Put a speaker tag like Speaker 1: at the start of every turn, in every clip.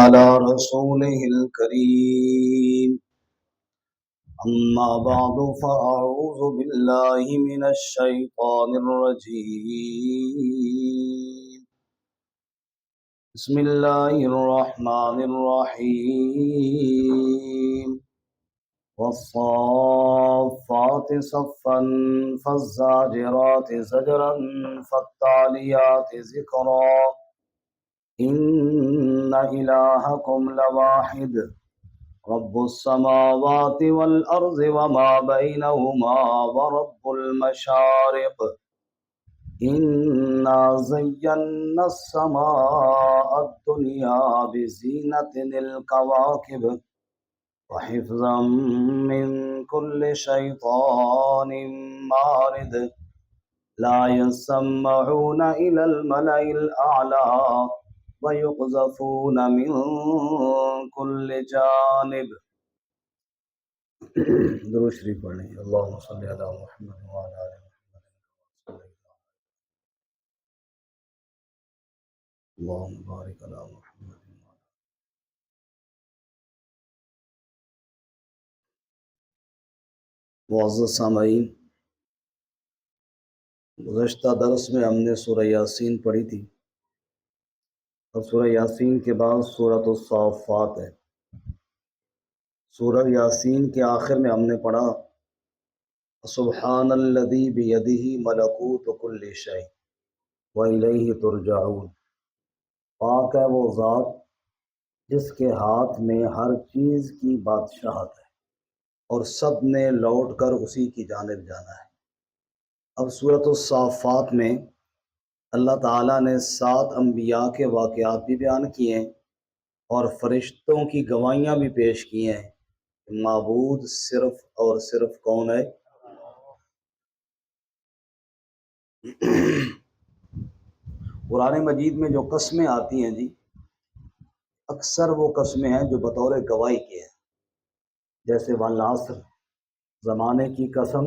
Speaker 1: على رسوله الكريم أما بعد فأعوذ بالله من الشيطان الرجيم بسم الله الرحمن الرحيم والصافات صفا فالزاجرات زجرا فالتاليات ذكرا إن إلهكم لواحد رب السماوات والأرض وما بينهما ورب المشارق إنا زينا السماء الدنيا بزينة الكواكب وحفظا من كل شيطان مارد لا يسمعون إلى الملأ الأعلى ويقذفون من كل جانب. درود شریف پڑھ لیں. اللهم صل على محمد وعلى آل محمد اللهم بارك على محمد. معزز سامعین، گزشتہ درس میں ہم نے سورہ یاسین پڑھی تھی اور سورہ یاسین کے بعد سورۃ الصافات ہے. سورہ یاسین کے آخر میں ہم نے پڑھا سبحان الذی بیدہ ملکوت کل شیء والیہ ترجعون. پاک ہے وہ ذات جس کے ہاتھ میں ہر چیز کی بادشاہت ہے اور سب نے لوٹ کر اسی کی جانب جانا ہے. اب سورۃ الصافات میں اللہ تعالیٰ نے 7 انبیاء کے واقعات بھی بیان کیے ہیں اور فرشتوں کی گواہیاں بھی پیش کی ہیں. معبود صرف اور صرف کون ہے؟ قرآن مجید میں جو قسمیں آتی ہیں جی، اکثر وہ قسمیں ہیں جو بطور گواہی کے ہیں. جیسے والعصر، زمانے کی قسم،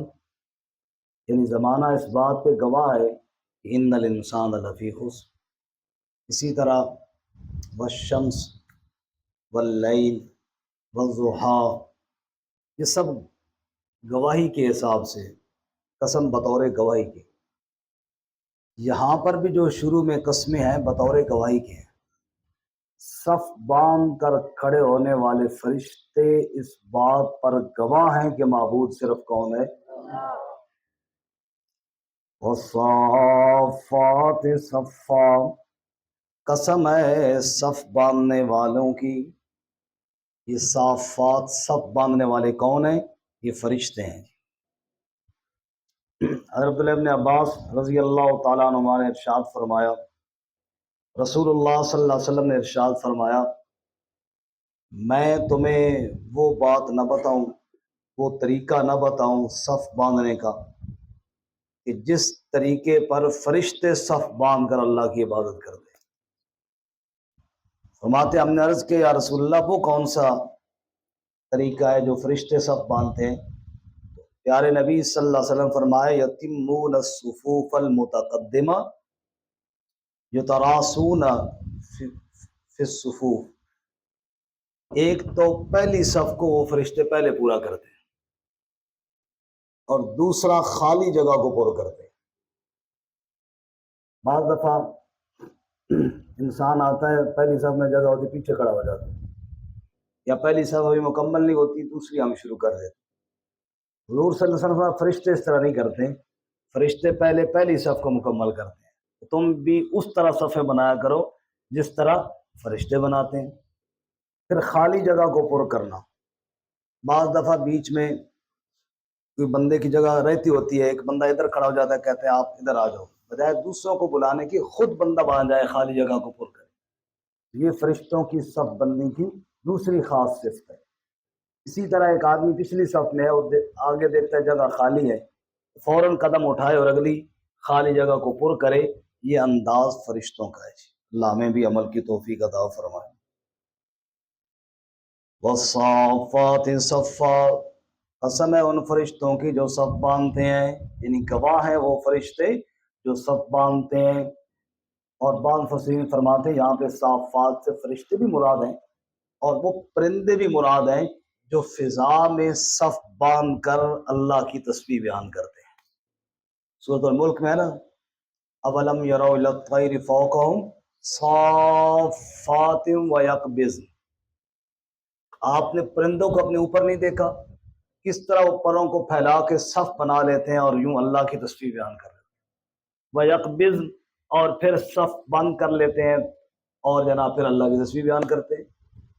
Speaker 1: یعنی زمانہ اس بات پہ گواہ ہے کہ ان الانسان لفی خسر. اسی طرح والشمس واللیل والضحیٰ، یہ سب گواہی کے حساب سے قسم بطور گواہی کے. یہاں پر بھی جو شروع میں قسمیں ہیں بطور گواہی کے ہیں. صف باندھ کر کھڑے ہونے والے فرشتے اس بات پر گواہ ہیں کہ معبود صرف کون ہے. والصافات صفا، قسم ہے صف باندھنے والوں کی. یہ صافات، صف باندھنے والے کون ہیں؟ یہ فرشتے ہیں. حضرت عبداللہ ابن عباس رضی اللہ تعالیٰ عنہ نے ارشاد فرمایا، رسول اللہ صلی اللہ علیہ وسلم نے ارشاد فرمایا، میں تمہیں وہ بات نہ بتاؤں، وہ طریقہ نہ بتاؤں صف باندھنے کا کہ جس طریقے پر فرشتے صف باندھ کر اللہ کی عبادت کرتے ہیں. فرماتے ہم نے عرض کہ یا رسول اللہ وہ کون سا طریقہ ہے جو فرشتے صف باندھتے ہیں؟ پیارے نبی صلی اللہ علیہ وسلم فرمائے یتمون الصفوف المتقدمہ یتراصون فی الصفوف. ایک تو پہلی صف کو وہ فرشتے پہلے پورا کرتے ہیں اور دوسرا خالی جگہ کو پر کرتے ہیں. بعض دفعہ انسان آتا ہے، پہلی صف میں جگہ ہوتی پیچھے کھڑا ہو جاتا ہے، یا پہلی صف ابھی مکمل نہیں ہوتی دوسری ہم شروع کر دیتے. حضور صلی اللہ علیہ وسلم فرشتے اس طرح نہیں کرتے. فرشتے پہلے پہلی صف کو مکمل کرتے ہیں. تم بھی اس طرح صفیں بنایا کرو جس طرح فرشتے بناتے ہیں. پھر خالی جگہ کو پر کرنا. بعض دفعہ بیچ میں کوئی بندے کی جگہ رہتی ہوتی ہے، ایک بندہ ادھر کھڑا ہو جاتا ہے، کہتے ہیں آپ ادھر آ جاؤ، بجائے دوسروں کو بلانے کی خود بندہ بنا جائے خالی جگہ کو پر کرے. یہ فرشتوں کی صف بندی کی دوسری خاص صفت ہے. اسی طرح ایک آدمی پچھلی صف میں ہے اور آگے دیکھتا ہے جگہ خالی ہے، فوراً قدم اٹھائے اور اگلی خالی جگہ کو پر کرے. یہ انداز فرشتوں کا ہے. اللہ ہمیں بھی عمل کی توفیق عطا فرمائے. والصافات صفا، قسم ہے ان فرشتوں کی جو صف باندھتے ہیں، یعنی گواہ ہیں وہ فرشتے جو صف باندھتے ہیں. اور بعض مفسرین فرماتے ہیں یہاں پہ صافات سے فرشتے بھی مراد ہیں اور وہ پرندے بھی مراد ہیں جو فضا میں صف باندھ کر اللہ کی تسبیح بیان کرتے ہیں۔ سورۃ الملک میں ہے نا، اولم یروا الی الطیر فوقہم صافات و یقبضن، آپ نے پرندوں کو اپنے اوپر نہیں دیکھا کس طرح وہ پروں کو پھیلا کے صف بنا لیتے ہیں اور یوں اللہ کی تسبیح بیان کر رہے ہیں، وَيَقْبِضْ، اور پھر صف بند کر لیتے ہیں اور جناب پھر اللہ کی تسبیح بیان کرتے ہیں۔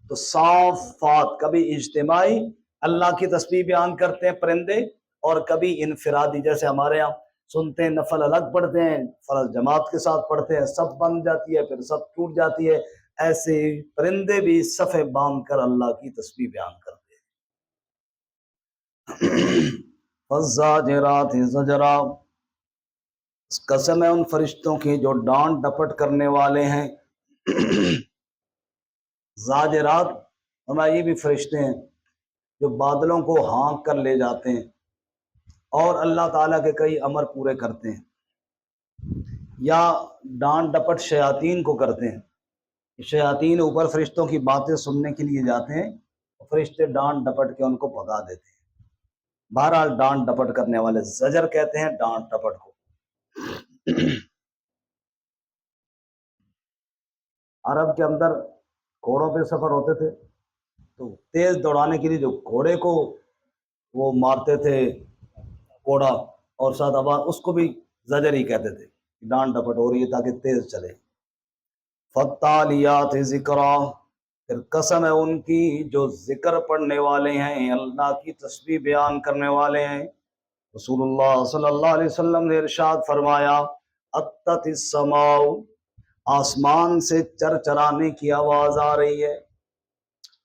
Speaker 1: تو صافات کبھی اجتماعی اللہ کی تسبیح بیان کرتے ہیں پرندے، اور کبھی انفرادی، جیسے ہمارے یہاں سنتے ہیں نفل الگ پڑھتے ہیں، فرض جماعت کے ساتھ پڑھتے ہیں، صف بن جاتی ہے پھر صف ٹوٹ جاتی ہے، ایسے پرندے بھی صفے باندھ کر اللہ کی تسبیح بیان کرتے ہیں۔ فالزاجرات زجرا، قسم ہے ان فرشتوں کی جو ڈانٹ ڈپٹ کرنے والے ہیں۔ زاجرات ہمارے یہ بھی فرشتے ہیں جو بادلوں کو ہانک کر لے جاتے ہیں اور اللہ تعالیٰ کے کئی امر پورے کرتے ہیں، یا ڈانٹ ڈپٹ شیاطین کو کرتے ہیں۔ شیاطین اوپر فرشتوں کی باتیں سننے کے لیے جاتے ہیں، فرشتے ڈانٹ ڈپٹ کے ان کو بھگا دیتے ہیں۔ بہرحال ڈانٹ ڈپٹ کرنے والے، زجر کہتے ہیں ڈانٹ ڈپٹ کو۔ عرب کے اندر گھوڑوں پہ سفر ہوتے تھے تو تیز دوڑانے کے لیے جو گھوڑے کو وہ مارتے تھے کوڑا اور ساتھ آواز، اس کو بھی زجر ہی کہتے تھے، ڈانٹ ڈپٹ ہو رہی ہے تاکہ تیز چلے۔ فالتالیات ذکرا، پھر قسم ہے ان کی جو ذکر پڑھنے والے ہیں، اللہ کی تسبیح بیان کرنے والے ہیں۔ رسول اللہ صلی اللہ علیہ وسلم نے ارشاد فرمایا، اتت السماء، آسمان سے چرچرانے کی آواز آ رہی ہے،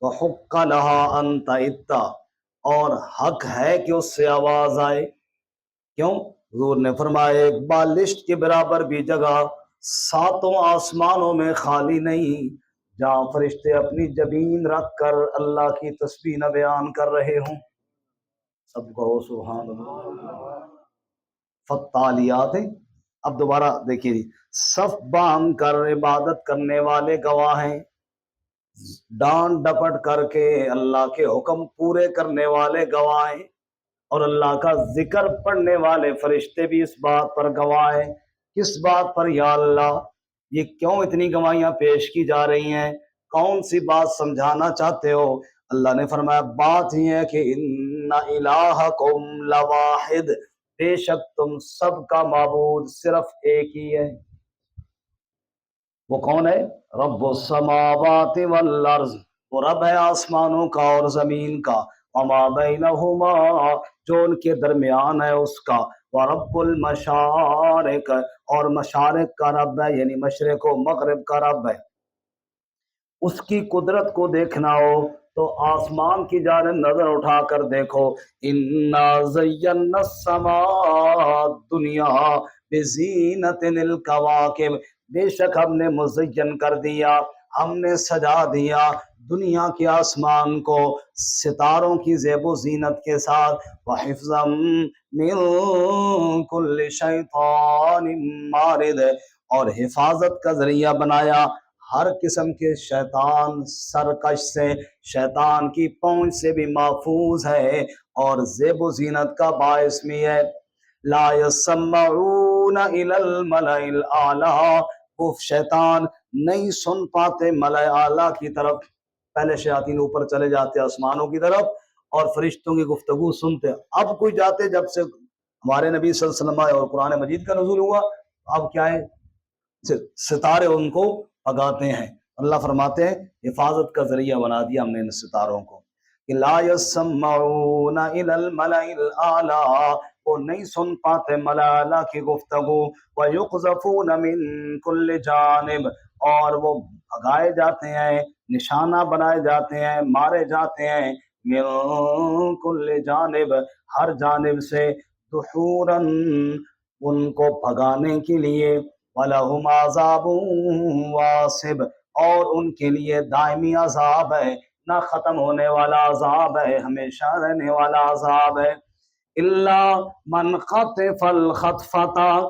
Speaker 1: وحق لها ان تعط، اور حق ہے کہ اس سے آواز آئے۔ کیوں؟ حضور نے فرمایا ایک بالشت کے برابر بھی جگہ ساتوں آسمانوں میں خالی نہیں جہاں فرشتے اپنی جبین رکھ کر اللہ کی تسبیح نہ بیان کر رہے ہوں۔ سب کہو سبحان اللہ۔ فالتالیات، اب دوبارہ دیکھیے جی، صف باندھ کر عبادت کرنے والے گواہ ہیں، ڈانٹ ڈپٹ کر کے اللہ کے حکم پورے کرنے والے گواہ ہیں، اور اللہ کا ذکر پڑھنے والے فرشتے بھی اس بات پر گواہ ہیں۔ کس بات پر یا اللہ؟ یہ کیوں اتنی گواہیاں پیش کی جا رہی ہیں؟ کون سی بات سمجھانا چاہتے ہو؟ اللہ نے فرمایا بات ہی ہے کہ ان الہکم لواحد، بے شک تم سب کا معبود صرف ایک ہی ہے۔ وہ کون ہے؟ رب السماوات والارض، وہ رب ہے آسمانوں کا اور زمین کا، وما بینہما، جو ان کے درمیان ہے اس کا، ورب المشارق، اور مشارق کا رب ہے، یعنی مشرق و مغرب کا رب ہے۔ اس کی قدرت کو دیکھنا ہو تو آسمان کی جانب نظر اٹھا کر دیکھو، انا زینا السماء الدنیا بزینت الکواکب، بے شک ہم نے مزین کر دیا، ہم نے سجا دیا دنیا کے آسمان کو ستاروں کی زیب و زینت کے ساتھ، وحفظا من کل شیطان مارد، اور حفاظت کا ذریعہ بنایا ہر قسم کے شیطان سرکش سے، شیطان کی پہنچ سے بھی محفوظ ہے، اور زیب و زینت کا باعث بھی ہے۔ لا يسمعون الى الملأ الاعلی، وہ شیطان نہیں سن پاتے ملأ اعلیٰ کی طرف، پہلے شیاطین اوپر چلے جاتے آسمانوں کی طرف اور فرشتوں کی گفتگو سنتے، اب کوئی جاتے، جب سے ہمارے نبی صلی اللہ علیہ وسلم اور قرآن مجید کا نزول ہوا اب کیا ہے، ستارے ان کو بھگاتے ہیں۔ اللہ فرماتے ہیں حفاظت کا ذریعہ بنا دیا ہم نے ان ستاروں کو، کہ لا يسمعون الى الملأ الاعلی، وہ نہیں سن پاتے ملأ اعلیٰ کی گفتگو، ويقذفون من كل جانب، اور وہ بھگائے جاتے ہیں، نشانہ بنائے جاتے ہیں، مارے جاتے ہیں، من كل جانب، ہر جانب سے، دحورا، ان کو بھگانے کے لیے، وَلَهُمْ عَذَابٌ وَاصِبٌ، اور ان کے لیے دائمی عذاب ہے، نہ ختم ہونے والا عذاب ہے، ہمیشہ رہنے والا عذاب ہے۔ إِلَّا مَنْ خَطِفَ الْخَطْفَةَ،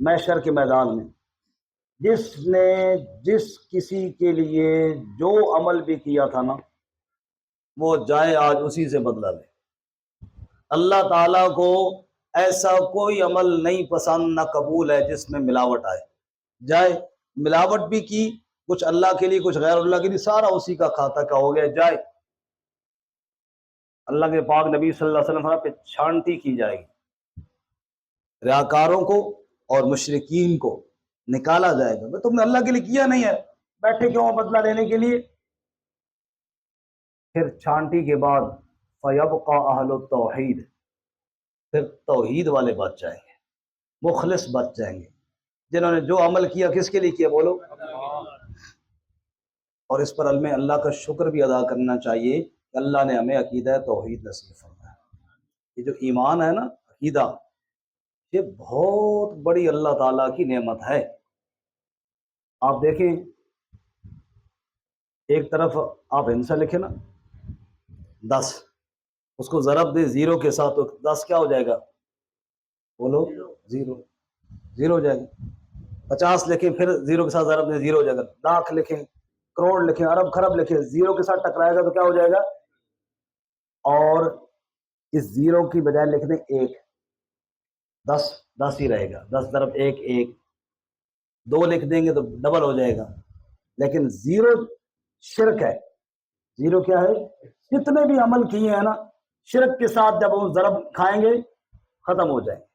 Speaker 1: محشر کے میدان میں جس نے جس کسی کے لیے جو عمل بھی کیا تھا نا وہ جائے آج اسی سے بدلہ لے۔ اللہ تعالیٰ کو ایسا کوئی عمل نہیں پسند نہ قبول ہے جس میں ملاوٹ آئے، جائے ملاوٹ بھی کی، کچھ اللہ کے لیے کچھ غیر اللہ کے لیے، سارا اسی کا کھاتا کا ہو گیا، جائے اللہ کے پاک نبی صلی اللہ علیہ وسلم پہ چھانٹی کی جائے گی، ریاکاروں کو اور مشرکین کو نکالا جائے گا۔ تم نے اللہ کے لیے کیا نہیں ہے، بیٹھے کیوں بدلہ لینے کے لیے؟ پھر چھانٹی کے بعد فَيَبْقَى أَهْلُ التَّوْحِيدِ، پھر توحید والے بچ جائیں گے، مخلص بچ جائیں گے، جنہوں نے جو عمل کیا کس کے لیے کیا بولو؟ اور اس پر علم اللہ کا شکر بھی ادا کرنا چاہیے کہ اللہ نے ہمیں عقیدہ توحید نصیب فرمایا۔ یہ جو ایمان ہے نا، عقیدہ، یہ بہت بڑی اللہ تعالیٰ کی نعمت ہے۔ آپ دیکھیں ایک طرف آپ ہندسہ لکھیں نا 10، اس کو ضرب دے زیرو کے ساتھ تو 10 کیا ہو جائے گا بولو؟ زیرو، زیرو ہو جائے گا۔ 50 لکھیں پھر زیرو کے ساتھ ضرب دیں زیرو ہو جائے گا۔ لاکھ لکھیں، کروڑ لکھیں، ارب خرب لکھیں، زیرو کے ساتھ ٹکرائے گا تو کیا ہو جائے گا؟ اور اس زیرو کی بجائے لکھ دیں 1، 10 ہی رہے گا، 10 ضرب 1 1، 2 لکھ دیں گے تو ڈبل ہو جائے گا۔ لیکن زیرو شرک ہے، زیرو کیا ہے؟ جتنے بھی عمل کیے ہیں نا شرک کے ساتھ جب وہ ضرب کھائیں گے ختم ہو جائیں گے۔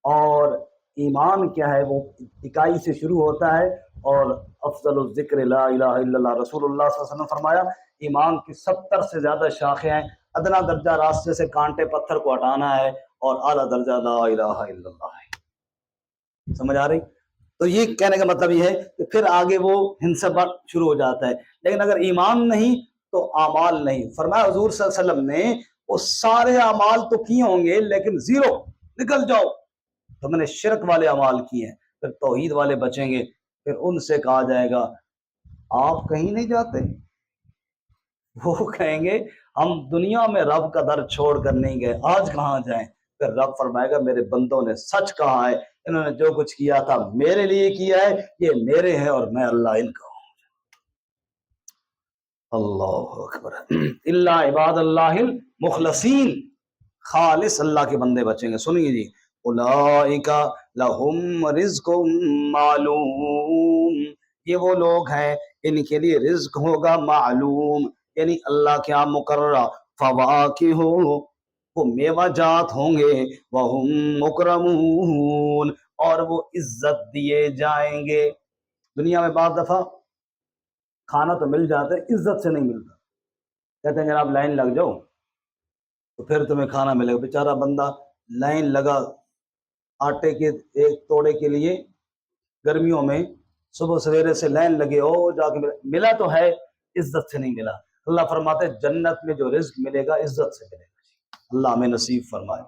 Speaker 1: اور ایمان کیا ہے؟ وہ اکائی سے شروع ہوتا ہے، اور افضل الذکر لا الہ الا اللہ، رسول اللہ صلی اللہ علیہ وسلم فرمایا ایمان کی 70 سے زیادہ شاخیں ہیں، ادنا درجہ راستے سے کانٹے پتھر کو ہٹانا ہے، اور اعلیٰ درجہ لا الہ الا اللہ ہے۔ سمجھ آ رہی؟ تو یہ کہنے کا مطلب یہ ہے کہ پھر آگے وہ ہنسبت شروع ہو جاتا ہے۔ لیکن اگر ایمان نہیں تو اعمال نہیں۔ فرمایا حضور صلی اللہ علیہ وسلم نے وہ سارے اعمال تو کیے ہوں گے لیکن زیرو، نکل جاؤ، تو میں نے شرک والے اعمال کیے ہیں، پھر توحید والے بچیں گے، پھر ان سے کہا جائے گا آپ کہیں نہیں جاتے؟ وہ کہیں گے ہم دنیا میں رب کا در چھوڑ کر نہیں گئے، آج کہاں جائیں؟ پھر رب فرمائے گا میرے بندوں نے سچ کہا ہے، انہوں نے جو کچھ کیا تھا میرے لیے کیا ہے، یہ میرے ہیں اور میں اللہ ان کا ہوں۔ اللہ اکبر۔ اللہ عباد اللہ المخلصین، خالص اللہ کے بندے بچیں گے۔ سنیے جی، اولئک لہم رزق معلوم، یہ وہ لوگ ہیں ان کے لیے رزق ہوگا معلوم، یعنی اللہ کے یہاں مقررہ، فواکہ، وہ میوہ جات ہوں گے، وہم مکرمون، اور وہ عزت دیے جائیں گے۔ دنیا میں بعض دفعہ کھانا تو مل جاتا ہے، عزت سے نہیں ملتا، کہتے ہیں جناب لائن لگ جاؤ تو پھر تمہیں کھانا ملے گا۔ بیچارہ بندہ لائن لگا آٹے کے ایک توڑے کے لیے، گرمیوں میں صبح سویرے سے لائن لگے ہو، جا کے ملا تو ہے، عزت سے نہیں ملا۔ اللہ فرماتے ہیں جنت میں جو رزق ملے گا عزت سے ملے گا، اللہ ہمیں نصیب فرمائے۔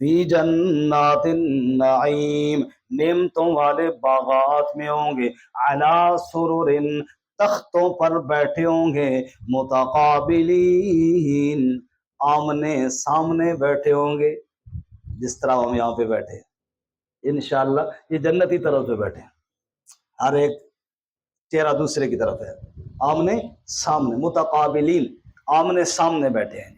Speaker 1: فی جنات النعیم، نعمتوں والے باغات میں ہوں گے، علی سرر، تختوں پر بیٹھے ہوں گے، متقابلین، آمنے سامنے بیٹھے ہوں گے، جس طرح ہم یہاں پہ بیٹھے انشاءاللہ یہ جنتی طرف پہ بیٹھے، ہر ایک چہرہ دوسرے کی طرف ہے، آمنے سامنے، متقابلین، آمنے سامنے بیٹھے ہیں۔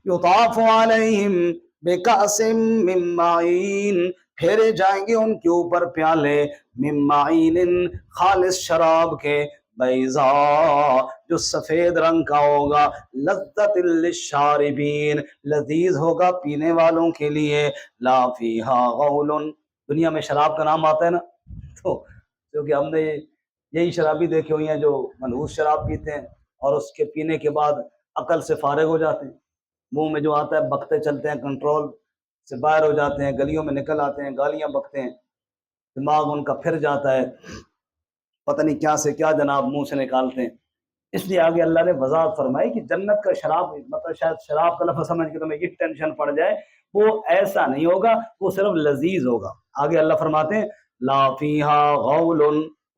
Speaker 1: یطاف علیہم بکأس من معین، پھیرے جائیں گے ان کے اوپر پیالے، من معین، خالص شراب کے، بیضاء، جو سفید رنگ کا ہوگا، لذت للشاربین، لذیذ ہوگا پینے والوں کے لیے، لا فیہا غول، دنیا میں شراب کا نام آتا ہے نا، تو کیونکہ ہم نے یہی شرابی دیکھے ہوئی ہیں جو منحوس شراب پیتے ہیں اور اس کے پینے کے بعد عقل سے فارغ ہو جاتے ہیں، منہ میں جو آتا ہے بکتے چلتے ہیں، کنٹرول سے باہر ہو جاتے ہیں، گلیوں میں نکل آتے ہیں، گالیاں بکتے ہیں، دماغ ان کا پھر جاتا ہے، پتہ نہیں کیا سے کیا جناب منہ سے نکالتے ہیں۔ اس لیے آگے اللہ نے وضاحت فرمائی کہ جنت کا شراب، مطلب شاید شراب کا لفظ سمجھ کے تمہیں یہ ٹینشن پڑ جائے، وہ ایسا نہیں ہوگا، وہ صرف لذیذ ہوگا۔ آگے اللہ فرماتے ہیں لا فیہا غول،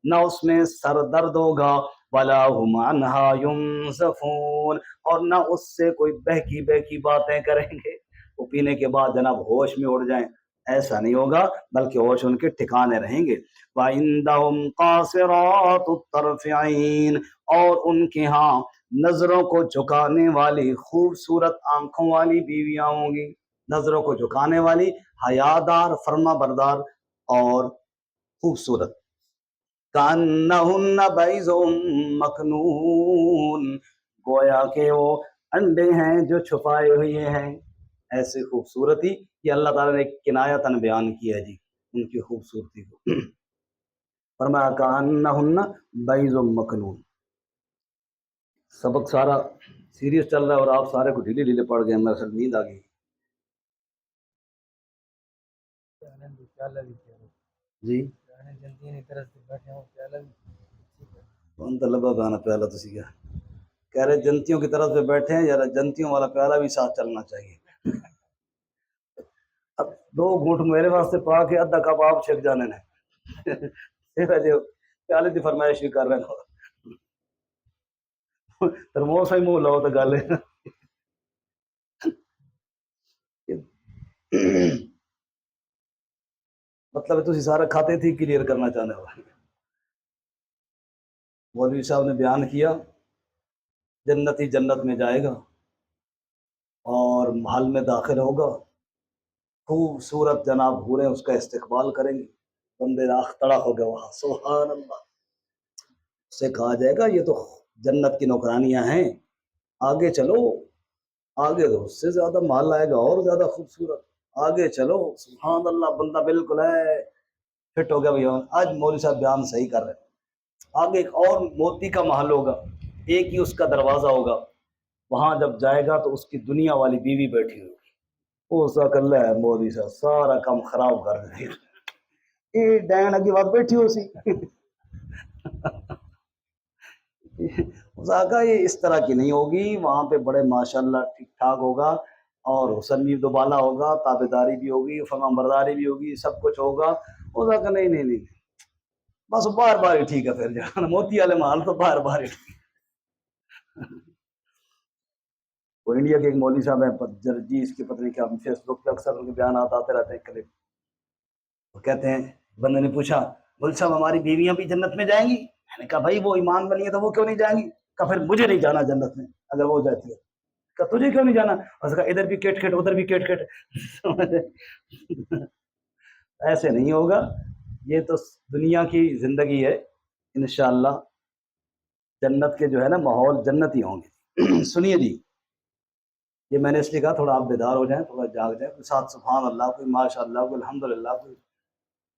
Speaker 1: نہ اس میں سر درد ہوگا، ولا ہم عنہا ینزفون، اور نہ اس سے کوئی بہکی بہکی باتیں کریں گے، وہ پینے کے بعد جناب ہوش میں اڑ جائیں ایسا نہیں ہوگا، بلکہ ہوش ان کے ٹھکانے رہیں گے۔ وَعِندَهُمْ قَاصِرَاتُ الطَّرْفِ عَيْنٌ، اور ان کے ہاں نظروں کو جھکانے والی خوبصورت آنکھوں والی بیویاں ہوں گی، نظروں کو جھکانے والی، حیادار، فرما بردار اور خوبصورت۔ کَأَنَّهُنَّ بَيْضٌ مَّكْنُونٌ، گویا کہ وہ انڈے ہیں جو چھپائے ہوئے ہیں، ایسی خوبصورتی۔ یہ اللہ تعالیٰ نے ایک کنایتاً بیان کیا ہے جی ان کی خوبصورتی کو۔ فرمایا کَأَنَّهُنَّ بَيْضٌ مَّكْنُونٌ۔ سبق سارا سیریس چل رہا ہے اور آپ سارے کو ڈھیلے ڈھیلے پڑ گئے، میرے ساتھ نیند آ گئی جی۔ کون طلبا گانا پیالہ تسی کیا کہہ رہے جنتیوں کی طرف سے بیٹھے ہیں، یار جنتیوں والا پیالہ بھی ساتھ چلنا چاہیے۔ اب 2 گھونٹ میرے واسطے پا کے ادھا کپ آپ چھک جانے نے جو پیالے کی فرمائش بھی کر رہے ہیں ترموس ہی منہ لاؤ تو گل ہے۔ مطلب تسی سارا کھاتے تھی کلیئر کرنا چاہنے ہو۔ مولوی صاحب نے بیان کیا جنتی جنت میں جائے گا اور محل میں داخل ہوگا، خوبصورت جناب حوریں اس کا استقبال کریں گے، بندے راخ تڑا ہو گئے وہاں، سبحان اللہ۔ اسے کہا جائے گا یہ تو جنت کی نوکرانیاں ہیں، آگے چلو، آگے تو اس سے زیادہ محل آئے گا اور زیادہ خوبصورت، آگے چلو، سبحان اللہ۔ بندہ بالکل ہے فٹ ہو گیا بھائی، آج مولوی صاحب بیان صحیح کر رہے ہیں۔ آگے ایک اور موتی کا محل ہوگا، ایک ہی اس کا دروازہ ہوگا، وہاں جب جائے گا تو اس کی دنیا والی بیوی بیٹھی ہوگی، وہ سا کر ہے مولوی صاحب سارا کام خراب کر دے یہ ڈین اگی بات بیٹھی ہو سی کہا یہ اس طرح کی نہیں ہوگی، وہاں پہ بڑے ماشاءاللہ ٹھیک ٹھاک ہوگا اور حسن بھی دوبالا ہوگا، تابع داری بھی ہوگی، فرمان برداری بھی ہوگی، سب کچھ ہوگا۔ وہ کہا نہیں نہیں نہیں بس بار بار ہی ٹھیک ہے، پھر جانا موتی والے محل تو بار بار ہی ٹھیک ہے۔ وہ انڈیا کے ایک مولوی صاحب ہیں جی، اس کی پتہ نہیں کیا، فیس بک پہ اکثر ان کے بیانات آتے رہتے ہیں کلپ۔ وہ کہتے ہیں، بندے نے پوچھا مولوی صاحب ہماری بیویاں بھی جنت میں جائیں گی؟ میں نے کہا بھائی وہ ایمان بنی ہے تو وہ کیوں نہیں جائیں گی؟ کہا پھر مجھے نہیں جانا جنت میں اگر وہ جاتی ہے۔ کہا تجھے کیوں نہیں جانا؟ اس کہا ادھر بھی کٹ کٹ ادھر بھی کٹ کٹ ایسے نہیں ہوگا، یہ تو دنیا کی زندگی ہے، انشاءاللہ جنت کے جو ہے نا ماحول جنتی ہوں گے۔ سنیے جی، یہ میں نے اس لیے کہا تھوڑا آپ بیدار ہو جائیں، تھوڑا جاگ جائیں، کوئی ساتھ سبحان اللہ، کوئی ماشاء اللہ، کوئی الحمدللہ، کوئی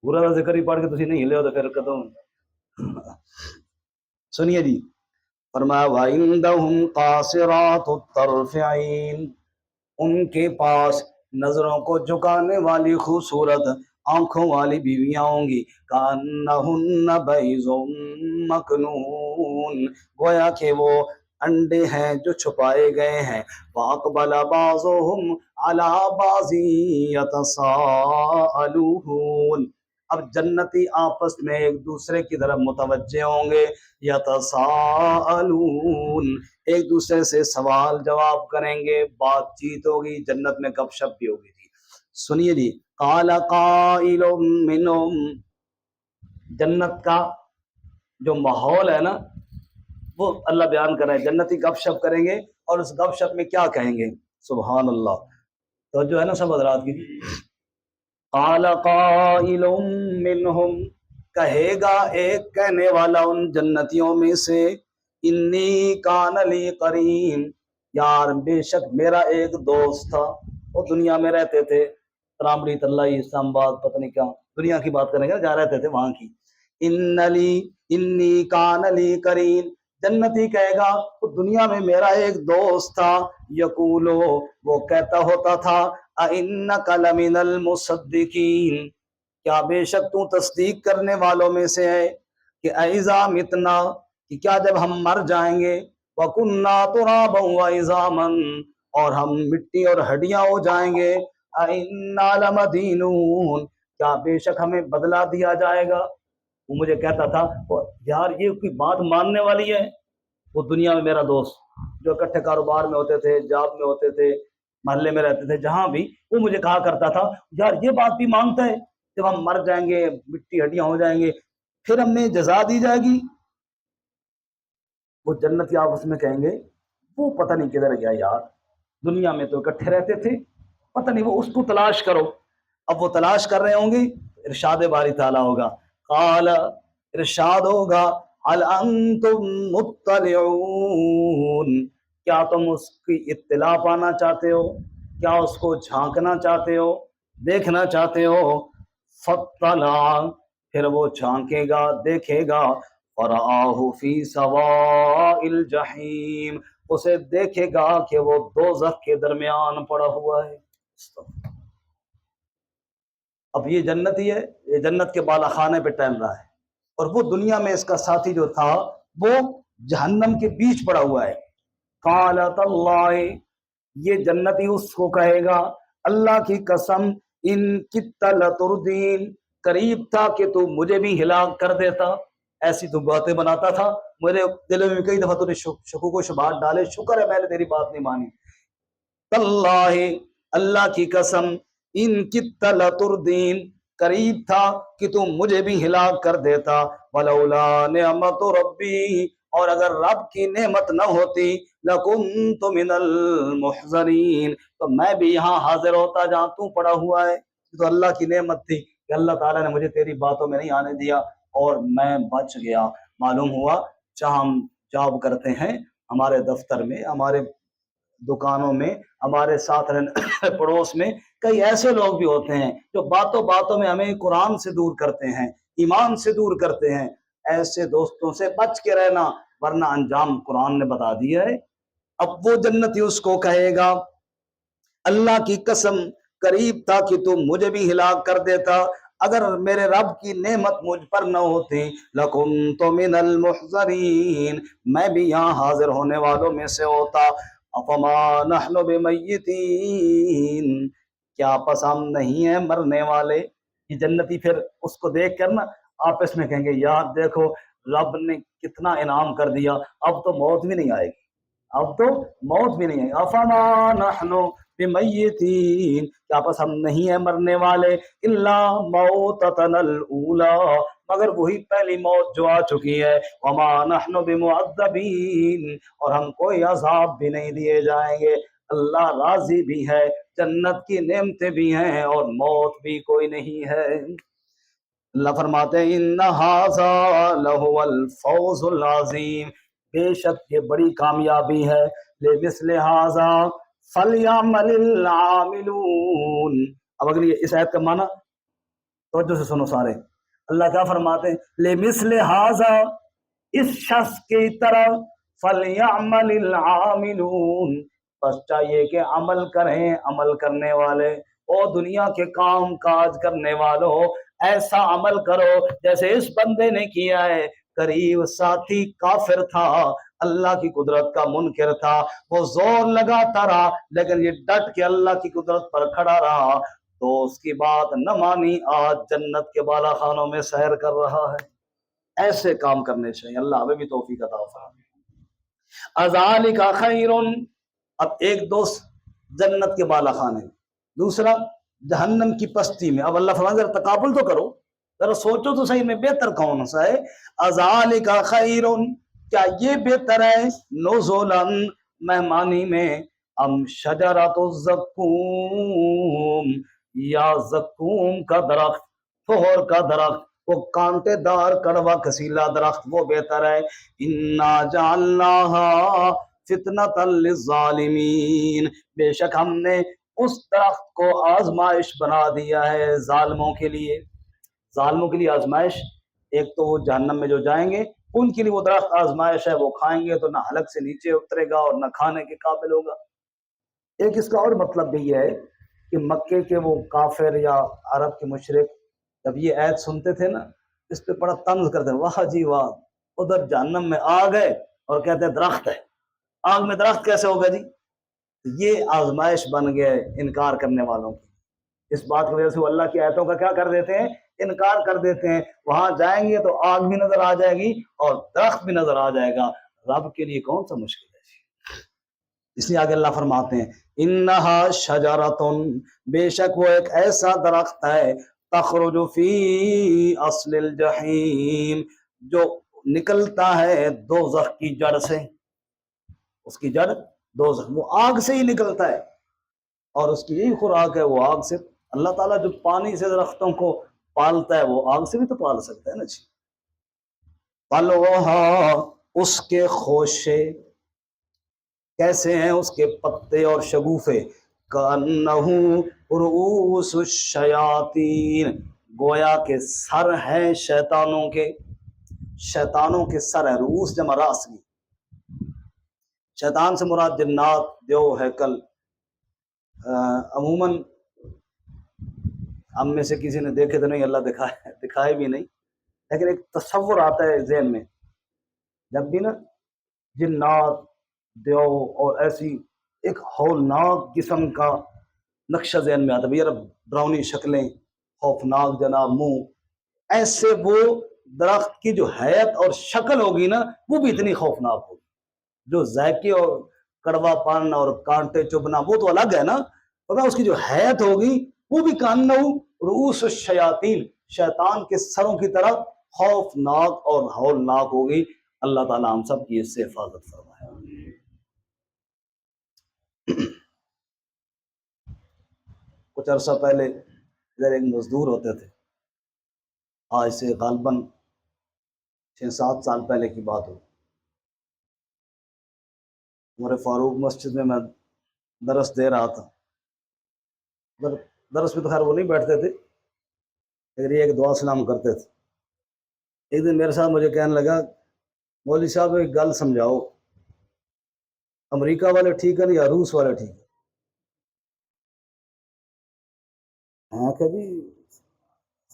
Speaker 1: برا ذکر ہی پڑھ کے تسی نہیں ہلے ہو تو پھر قدم۔ سنیے جی، فرمایا وَعِندَهُمْ قَاصِرَاتُ الطَّرْفِ عَيْنٌ، ان کے پاس نظروں کو جھکانے والی خوبصورت آنکھوں والی بیویاں ہوں گی، کَأَنَّهُنَّ بَيْضٌ مَّكْنُونٌ، گویا کہ وہ انڈے ہیں جو چھپائے گئے ہیں۔ وَأَقْبَلَ بَعْضُهُمْ عَلَىٰ بَعْضٍ يَتَسَاءَلُونَ، اب جنتی آپس میں ایک دوسرے کی طرف متوجہ ہوں گے، یتساءلون، ایک دوسرے سے سوال جواب کریں گے، بات چیت ہوگی، جنت میں گپ شپ بھی ہوگی جی۔ سنیے جی، قال قائل منہم، جنت کا جو ماحول ہے نا وہ اللہ بیان کر رہے ہیں، جنتی گپ شپ کریں گے اور اس گپ شپ میں کیا کہیں گے، سبحان اللہ۔ تو جو ہے نا سب حضرات کی، قال قائل منہم، کہے گا ایک کہنے والا ان جنتیوں میں سے، انی کان لی قرین، یار بے شک میرا ایک دوست تھا، وہ دنیا میں رہتے تھے، ترامڑی تلائی اسلام آباد پتہ نہیں کیا دنیا کی بات کریں گے جہاں رہتے تھے وہاں کی۔ انی کان لی قرین، جنتی کہے گا دنیا میں میرا ایک دوست تھا، یقولو وہ کہتا ہوتا تھا، اِنَّکَ لَمِنَ الْمُصَدِّقِینَ، کیا بے شک تو تصدیق کرنے والوں میں سے ہے، کہ اَإِذَا مِتْنَا، کہ کیا جب ہم مر جائیں گے، وَكُنَّا تُرَابًا وَعِظَامًا، اور ہم مٹی اور ہڈیاں ہو جائیں گے، اَإِنَّا لَمَدِينُونَ، کیا بے شک ہمیں بدلہ دیا جائے گا۔ وہ مجھے کہتا تھا یار یہ کوئی بات ماننے والی ہے، وہ دنیا میں میرا دوست جو اکٹھے کاروبار میں ہوتے تھے، جاب میں ہوتے تھے، محلے میں رہتے تھے جہاں بھی، وہ مجھے کہا کرتا تھا یار یہ بات بھی مانگتا ہے، جب ہم مر جائیں گے مٹی ہڈیاں ہو جائیں گے پھر ہمیں جزا دی جائے گی؟ وہ جنتی آپس میں کہیں گے وہ پتہ نہیں کدھر گیا یار، دنیا میں تو اکٹھے رہتے تھے، پتہ نہیں وہ، اس کو تلاش کرو۔ اب وہ تلاش کر رہے ہوں گے، ارشاد باری تعالیٰ ہوگا، قال ارشاد ہوگا هل انتم مطلعون، کیا تم اس کی اطلاع پانا چاہتے ہو، کیا اس کو جھانکنا چاہتے ہو، دیکھنا چاہتے ہو؟ فطلع، پھر وہ جھانکے گا، دیکھے گا، فرآہ فی سواء الجحیم، اسے دیکھے گا کہ وہ دوزخ کے درمیان پڑا ہوا ہے۔ اب یہ جنتی ہے، یہ جنت کے بالا خانے پہ ٹہل رہا ہے، اور وہ دنیا میں اس کا ساتھی جو تھا وہ جہنم کے بیچ پڑا ہوا ہے۔ قالت اللہ، یہ جنتی اس کو کہے گا اللہ کی قسم، ان کت لتردین، قریب تھا کہ تو مجھے بھی ہلاک کر دیتا، ایسی تو باتیں بناتا تھا، میرے دل میں کئی دفعہ تو نے شکوک و شبہات ڈالے، شکر ہے میں نے تیری بات نہیں مانی۔ تاللہ، اللہ کی قسم، ان کت لتردین، قریب تھا کہ تم مجھے بھی ہلاک کر دیتا، ولولا نعمت ربی، اور اگر رب کی نعمت نہ ہوتی، لکنت من المحضرین، تو میں بھی یہاں حاضر ہوتا جہاں تو پڑا ہوا ہے۔ تو اللہ کی نعمت تھی کہ اللہ تعالیٰ نے مجھے تیری باتوں میں نہیں آنے دیا اور میں بچ گیا۔ معلوم ہوا جہاں ہم جاب کرتے ہیں، ہمارے دفتر میں، ہمارے دکانوں میں، ہمارے ساتھ رہنے پڑوس میں کئی ایسے لوگ بھی ہوتے ہیں جو باتوں باتوں میں ہمیں قرآن سے دور کرتے ہیں، ایمان سے دور کرتے ہیں۔ ایسے دوستوں سے بچ کے رہنا، ورنہ انجام قرآن نے بتا دیا ہے۔ اب وہ جنتی اس کو کہے گا اللہ کی قسم، قریب تھا کہ تم مجھے بھی ہلاک کر دیتا، اگر میرے رب کی نعمت مجھ پر نہ ہوتی، لکنت من المحضرین، میں بھی یہاں حاضر ہونے والوں میں سے ہوتا۔ افما نحن بمیتین، کیا پس ہم نہیں ہیں مرنے والے؟ یہ جنتی پھر اس کو دیکھ کر نا آپس میں کہیں گے یار دیکھو رب نے کتنا انعام کر دیا، اب تو موت بھی نہیں آئے گی، اب تو موت بھی نہیں ہے۔ افما نحن بمیتین، کیا پس ہم نہیں ہیں مرنے والے، الا موتتنا الاولی، مگر وہی پہلی موت جو آ چکی ہے، وما نحن بمعذبین، اور ہم کوئی عذاب بھی نہیں دیے جائیں گے۔ اللہ راضی بھی ہے، جنت کی نعمتیں بھی ہیں، اور موت بھی کوئی نہیں ہے۔ اللہ فرماتے ہیں ان ھذا لہو الفوز العظیم، بے شک یہ بڑی کامیابی ہے، لمثل ھذا فلیعمل العاملون۔ اب اگلی اس آیت کا معنی توجہ سے سنو سارے، اللہ کیا فرماتے ہیں؟ لمثل ھذا، اس شخص کی طرح، فلیعمل العاملون، بس چاہیے کہ عمل کریں عمل کرنے والے، او دنیا کے کام کاج کرنے والوں، ایسا عمل کرو جیسے اس بندے نے کیا ہے۔ قریب ساتھی کافر تھا، اللہ کی قدرت کا منکر تھا، وہ زور لگاتا رہا لیکن یہ ڈٹ کے اللہ کی قدرت پر کھڑا رہا، تو اس کی بات نہ مانی، آج جنت کے بالا خانوں میں سیر کر رہا ہے۔ ایسے کام کرنے چاہیے، اللہ ہمیں بھی توفیق عطا فرمائے۔ اذالک خیر، اب ایک دوست جنت کے بالا خانے، دوسرا جہنم کی پستی میں۔ اب اللہ فرمائے ذرا تقابل تو کرو، ذرا سوچو تو صحیح میں بہتر کون سا ہے۔ اذالک خیر، کیا یہ بہتر ہے، نزلا، مہمانی میں، ام شجرۃ الزقوم، یا زقوم کا درخت، فہر کا درخت، وہ کانٹے دار کڑوا کسیلا درخت، وہ بہتر ہے۔ انا جعلناها فتنة للظالمین، بے شک ہم نے اس درخت کو آزمائش بنا دیا ہے ظالموں کے لیے۔ ظالموں کے لیے آزمائش، ایک تو وہ جہنم میں جو جائیں گے ان کے لیے وہ درخت آزمائش ہے، وہ کھائیں گے تو نہ حلق سے نیچے اترے گا اور نہ کھانے کے قابل ہوگا۔ ایک اس کا اور مطلب بھی یہ ہے کہ مکے کے وہ کافر یا عرب کے مشرک جب یہ آیت سنتے تھے نا، اس پہ بڑا طنز کرتے ہیں، واہ جی واہ، ادھر جہنم میں آگ ہے اور کہتے ہیں درخت ہے، آگ میں درخت کیسے ہوگا جی؟ یہ آزمائش بن گئے انکار کرنے والوں کی۔ اس بات کی وجہ سے وہ اللہ کی آیتوں کا کیا کر دیتے ہیں؟ انکار کر دیتے ہیں۔ وہاں جائیں گے تو آگ بھی نظر آ جائے گی اور درخت بھی نظر آ جائے گا، رب کے لیے کون سا مشکل ہے؟ اس لیے آگے اللہ فرماتے ہیں انہا شجرتن، بے شک وہ ایک ایسا درخت ہے، تخرج فی اصل الجحیم، جو نکلتا ہے دوزخ کی جڑ سے، اس کی جڑ دوزخ، وہ آگ سے ہی نکلتا ہے، اور اس کی یہی خوراک ہے، وہ آگ سے۔ اللہ تعالیٰ جو پانی سے درختوں کو پالتا ہے، وہ آگ سے بھی تو پال سکتا ہے نا جی۔ طلعھا، اس کے خوشے کیسے ہیں، اس کے پتے اور شگوفے، کأنہ رؤوس الشیاطین، گویا کے سر ہیں شیطانوں کے، شیطانوں کے سر ہیں، رؤوس جمع راس کی، شیطان سے مراد جنات، دیو، ہیکل۔ عموماً ہم میں سے کسی نے دیکھے تو نہیں، اللہ دکھائے بھی نہیں، لیکن ایک تصور آتا ہے ذہن میں، جب بھی نا جنات، دیو اور ایسی ایک ہولناک قسم کا نقشہ ذہن میں آتا ہے، یار ڈراؤنی شکلیں، خوفناک جناب منہ، ایسے وہ درخت کی جو حیت اور شکل ہوگی نا، وہ بھی اتنی خوفناک ہوگی، جو ذائقے اور کڑوا پن اور کانٹے چبھنا وہ تو الگ ہے نا، مگر اس کی جو حیت ہوگی وہ بھی کاننا رؤوس الشیاطین، شیطان کے سروں کی طرح خوفناک اور ہولناک ہوگی۔ اللہ تعالیٰ ہم سب کی اس سے حفاظت فرمائے۔ کچھ عرصہ پہلے ادھر ایک مزدور ہوتے تھے، آج سے غالباً 6-7 سال پہلے کی بات ہو، عمر فاروق مسجد میں درس دے رہا تھا، درس میں تو خیر وہ نہیں بیٹھتے تھے، لیکن یہ ایک دعا سلام کرتے تھے۔ ایک دن میرے ساتھ مجھے کہنے لگا، مولوی صاحب ایک گل سمجھاؤ، امریکہ والے ٹھیک ہے یا روس والے ٹھیک ہے؟ ہاں کہ جی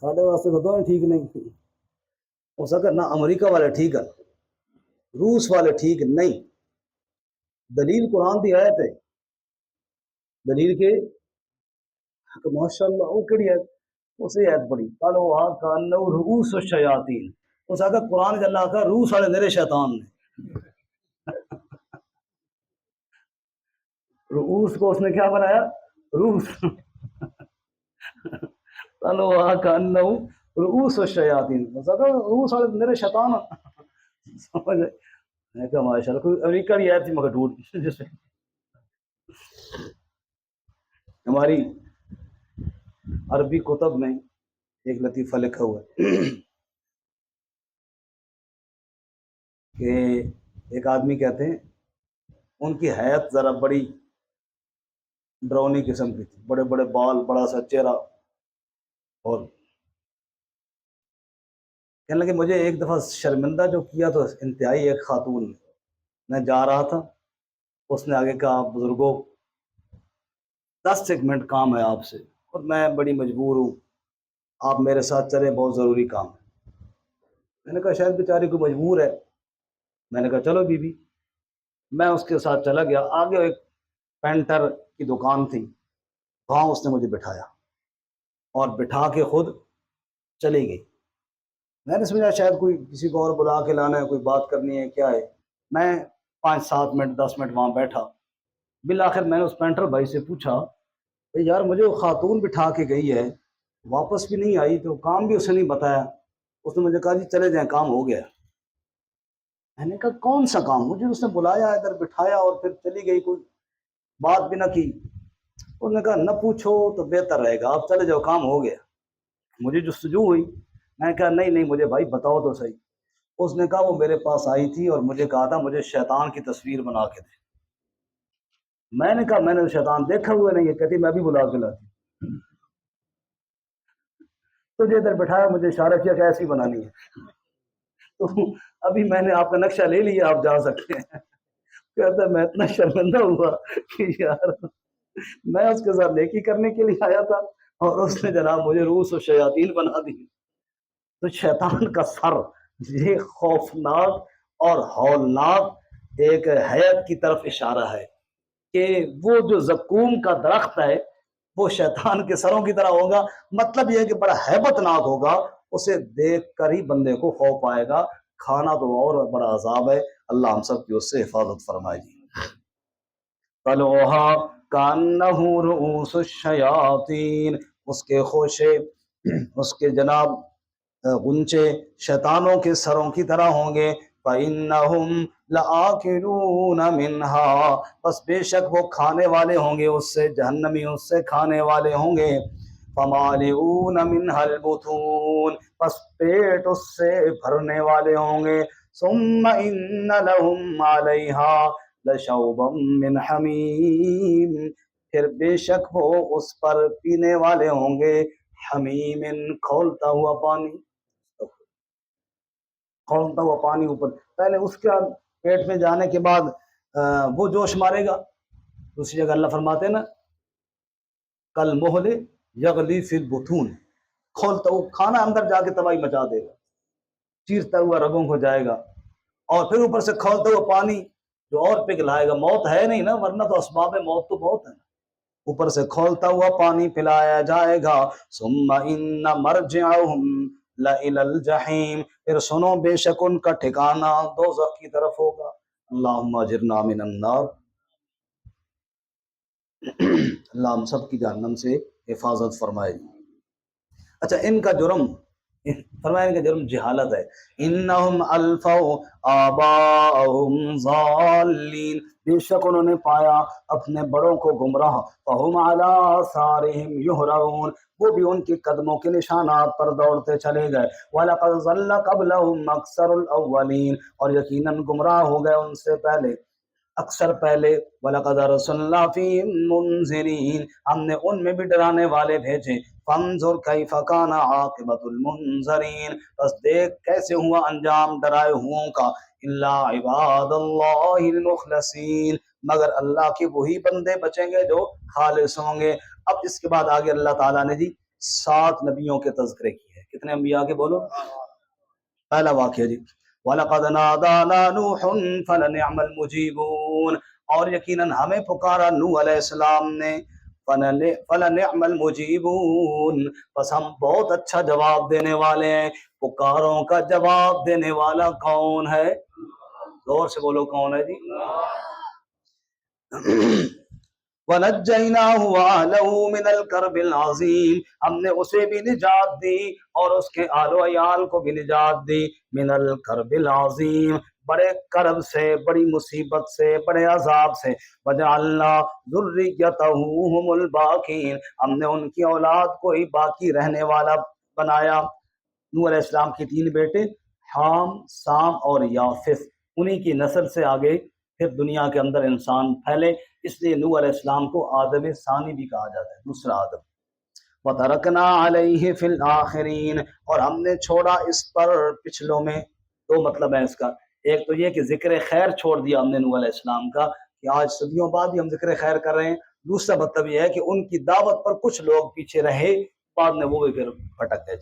Speaker 1: ساڑھے واسطے تو دونوں ٹھیک نہیں، ہو سکتا نہ امریکہ والے ٹھیک ہے روس والے ٹھیک نہیں، دلیل قرآن کی آیت ہے، دلیل کے ماشاء اللہ وہ کہڑی ہے، اسے آیت پڑھی طلعھا کأنہ رؤوس الشیاطین، اس آگے قرآن اللہ کا روس والے میرے شیطان نے، رؤوس کو اس نے کیا بنایا، روس، طلعھا کأنہ رؤوس الشیاطین، اس آگے روس والے میرے شیطان، سمجھ گئے؟ میں کہا ماشاء اللہ، کوئی امریکہ بھی آئی تھی مگر ڈھونڈ جس میں ہماری عربی کتب میں ایک لطیفہ لکھا ہوا ہے کہ ایک آدمی کہتے ہیں ان کی حیت ذرا بڑی ڈرونی قسم کی تھی، بڑے بڑے بال، بڑا سا چہرہ، اور کہنے لگے مجھے ایک دفعہ شرمندہ جو کیا تو انتہائی ایک خاتون نے، میں جا رہا تھا، اس نے آگے کہا بزرگوں 10 منٹ کام ہے آپ سے، اور میں بڑی مجبور ہوں، آپ میرے ساتھ چلیں، بہت ضروری کام ہے۔ میں نے کہا شاید بیچاری کو مجبور ہے، میں نے کہا چلو بی بی، میں اس کے ساتھ چلا گیا، آگے ایک پینٹر کی دکان تھی، وہاں اس نے مجھے بٹھایا اور بٹھا کے خود چلی گئی۔ میں نے سمجھا شاید کوئی کسی کو اور بلا کے لانا ہے، کوئی بات کرنی ہے، کیا ہے۔ میں 5-7 منٹ 10 منٹ وہاں بیٹھا، بالآخر میں نے اس پینٹر بھائی سے پوچھا یار مجھے وہ خاتون بٹھا کے گئی ہے، واپس بھی نہیں آئی، تو کام بھی اسے نہیں بتایا، اس نے مجھے کہا جی چلے جائیں کام ہو گیا۔ میں نے کہا کون سا کام، مجھے اس نے بلایا ادھر بٹھایا اور پھر چلی گئی، کوئی بات بھی نہ کی۔ اس نے کہا نہ پوچھو تو بہتر رہے گا، آپ چلے جاؤ کام ہو گیا۔ مجھے جستجو ہوئی، میں نے کہا نہیں مجھے بھائی بتاؤ تو صحیح۔ اس نے کہا وہ میرے پاس آئی تھی اور مجھے کہا تھا مجھے شیطان کی تصویر بنا کے دے۔ میں نے کہا میں نے شیطان دیکھا ہوا نہیں ہے، کہتی میں بھی بلا کے لاتی، تجھے ادھر بٹھایا، مجھے اشارہ کیا کہ ایسی بنانی ہے، تو ابھی میں نے آپ کا نقشہ لے لیا، آپ جا سکتے ہیں۔ کہتا میں اتنا شرمندہ ہوا کہ یار میں اس کے ساتھ نیکی کرنے کے لیے آیا تھا اور اس نے جناب مجھے روس و شیاطین بنا دی۔ تو شیطان کا سر یہ خوفناک اور ہولناک ایک حیت کی طرف اشارہ ہے کہ وہ جو زقوم کا درخت ہے وہ شیطان کے سروں کی طرح ہوگا، مطلب یہ ہے کہ بڑا ہیبت ناک ہوگا، اسے دیکھ کر ہی بندے کو خوف آئے گا، کھانا تو اور بڑا عذاب ہے۔ اللہ ہم سب کی اس سے حفاظت فرمائے جی۔ طلعها كأنه رؤوس الشياطين، اس کے خوشے اس کے جناب غنچے شیطانوں کے سروں کی طرح ہوں گے. فَإِنَّهُمْ لَآكِلُونَ مِنْهَا، بس بے شک وہ کھانے والے ہوں گے اس سے، جہنمی اس سے کھانے والے ہوں گے. فَمَالِئُونَ مِنْهَا الْبُطُونَ، بس پیٹ اس سے بھرنے والے ہوں گے. ثُمَّ إِنَّ لَهُمْ عَلَيْهَا لَشَوْبًا مِّنْ حَمِيمٍ، پھر بے شک وہ اس پر پینے والے ہوں گے حمیم، کھولتا ہوا پانی، کھولتا ہوا پانی اوپر. پہلے اس کا پیٹ میں جانے کے بعد وہ جوش مارے گا. دوسری جگہ اللہ فرماتے ہیں نا کل محل یغلی فی البطون، کھولتا ہوا کھانا اندر جا کے تباہی مچا دے گا، چیرتا ہوا رگوں کو جائے گا. اور پھر اوپر سے کھولتا ہوا پانی جو اور پگھلائے گا. موت ہے نہیں نا، ورنہ تو اسباب موت تو بہت ہے. اوپر سے کھولتا ہوا پانی پلایا جائے گا. ثم ان مرجعهم لإلی الجحیم، پھر سنو بے شک ان کا ٹھکانہ دوزخ کی طرف ہوگا. اللہم اجرنا من النار. اللہ ہم سب کی جہنم سے حفاظت فرمائے. اچھا ان کا جرم، فرمایا ان کا جرم جہالت ہے. انہم الفوا آباءہم ضالین، بے شک انہوں نے پایا اپنے بڑوں کو گمراہ. فہم علی آثارہم یہرعون، وہ بھی ان کے قدموں کے نشانات پر دوڑتے چلے گئے. وَلَقَدْ ضَلَّ قَبْلَهُمْ أَكْثَرُ الْأَوَّلِينَ، اور یقیناً گمراہ ہو گئے ان سے پہلے اکثر پہلے. وَلَقَدْ أَرْسَلْنَا فِيهِم مُّنذِرِينَ، ہم نے ان میں بھی ڈرانے والے بھیجے. فَانظُرْ كَيْفَ كَانَ عَاقِبَةُ الْمُنذَرِينَ، بس دیکھ کیسے ہوا انجام ڈرائے ہوں کا. إِلَّا عِبَادَ اللَّهِ الْمُخْلَصِينَ، مگر اللہ کے وہی بندے بچیں گے جو خالص ہوں گے. اب اس کے بعد آگے اللہ تعالیٰ نے جی 7 نبیوں کے تذکرے کیے ہیں. کتنے انبیاء کے بولو؟ پہلا واقعہ جی وَلَقَدْ نَادَانَا نُوحٌ فَلَنِعْمَ الْمُجِيبُونَ، اور یقیناً ہمیں پکارا نوح علیہ السلام نے. فَلَنِعْمَ الْمُجِيبُونَ، بس ہم بہت اچھا جواب دینے والے ہیں. پکاروں کا جواب دینے والا کون ہے؟ زور سے بولو کون ہے جی؟ وَنَجَّيْنَاهُ وَأَهْلَهُ مِنَ الْكَرْبِ الْعَظِيمِ، ہم نے اسے بھی نجات دی اور اس کے آل و عیال کو بھی نجات دی. من الکرب العظیم، بڑے کرب سے، بڑی مصیبت سے، بڑے عذاب سے. وَجَعَلْنَا ذُرِّيَّتَهُ هُمُ الْبَاقِينَ، ہم نے ان کی اولاد کو ہی باقی رہنے والا بنایا. نوح علیہ السلام کے 3 بیٹے حام، سام اور یافث، انہی کی نسل سے آگے پھر دنیا کے اندر انسان پھیلے. اس لیے نوح علیہ السلام کو آدم ثانی بھی کہا جاتا ہے، دوسرا آدم. وَتَرَكْنَا عَلَيْهِ فِي الْآخِرِينَ، اور ہم نے چھوڑا اس پر پچھلوں میں. 2 مطلب ہے اس کا. ایک تو یہ کہ ذکر خیر چھوڑ دیا ہم نے نوح علیہ السلام کا، کہ آج صدیوں بعد بھی ہم ذکر خیر کر رہے ہیں. دوسرا مطلب یہ ہے کہ ان کی دعوت پر کچھ لوگ پیچھے رہے، بعد میں وہ بھی پھر بھٹک گئے.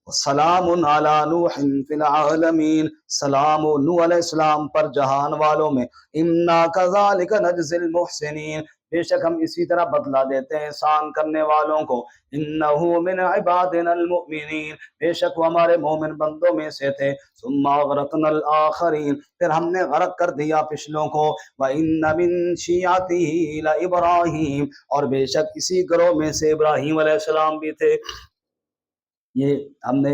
Speaker 1: سلام علی نوح فی العالمین، سلام نوح علیہ السلام پر جہان والوں میں. انا کذالک نجزی المحسنین، بے شک ہم اسی طرح بدلہ دیتے ہیں احسان کرنے والوں کو. انہ من عبادنا المؤمنین، بے شک وہ ہمارے مومن بندوں میں سے تھے. ثم اغرقنا الاخرین، پھر ہم نے غرق کر دیا پچھلوں کو. وان من شیعته لابراہیم، اور بے شک اسی گروہ میں سے ابراہیم علیہ السلام بھی تھے. یہ ہم نے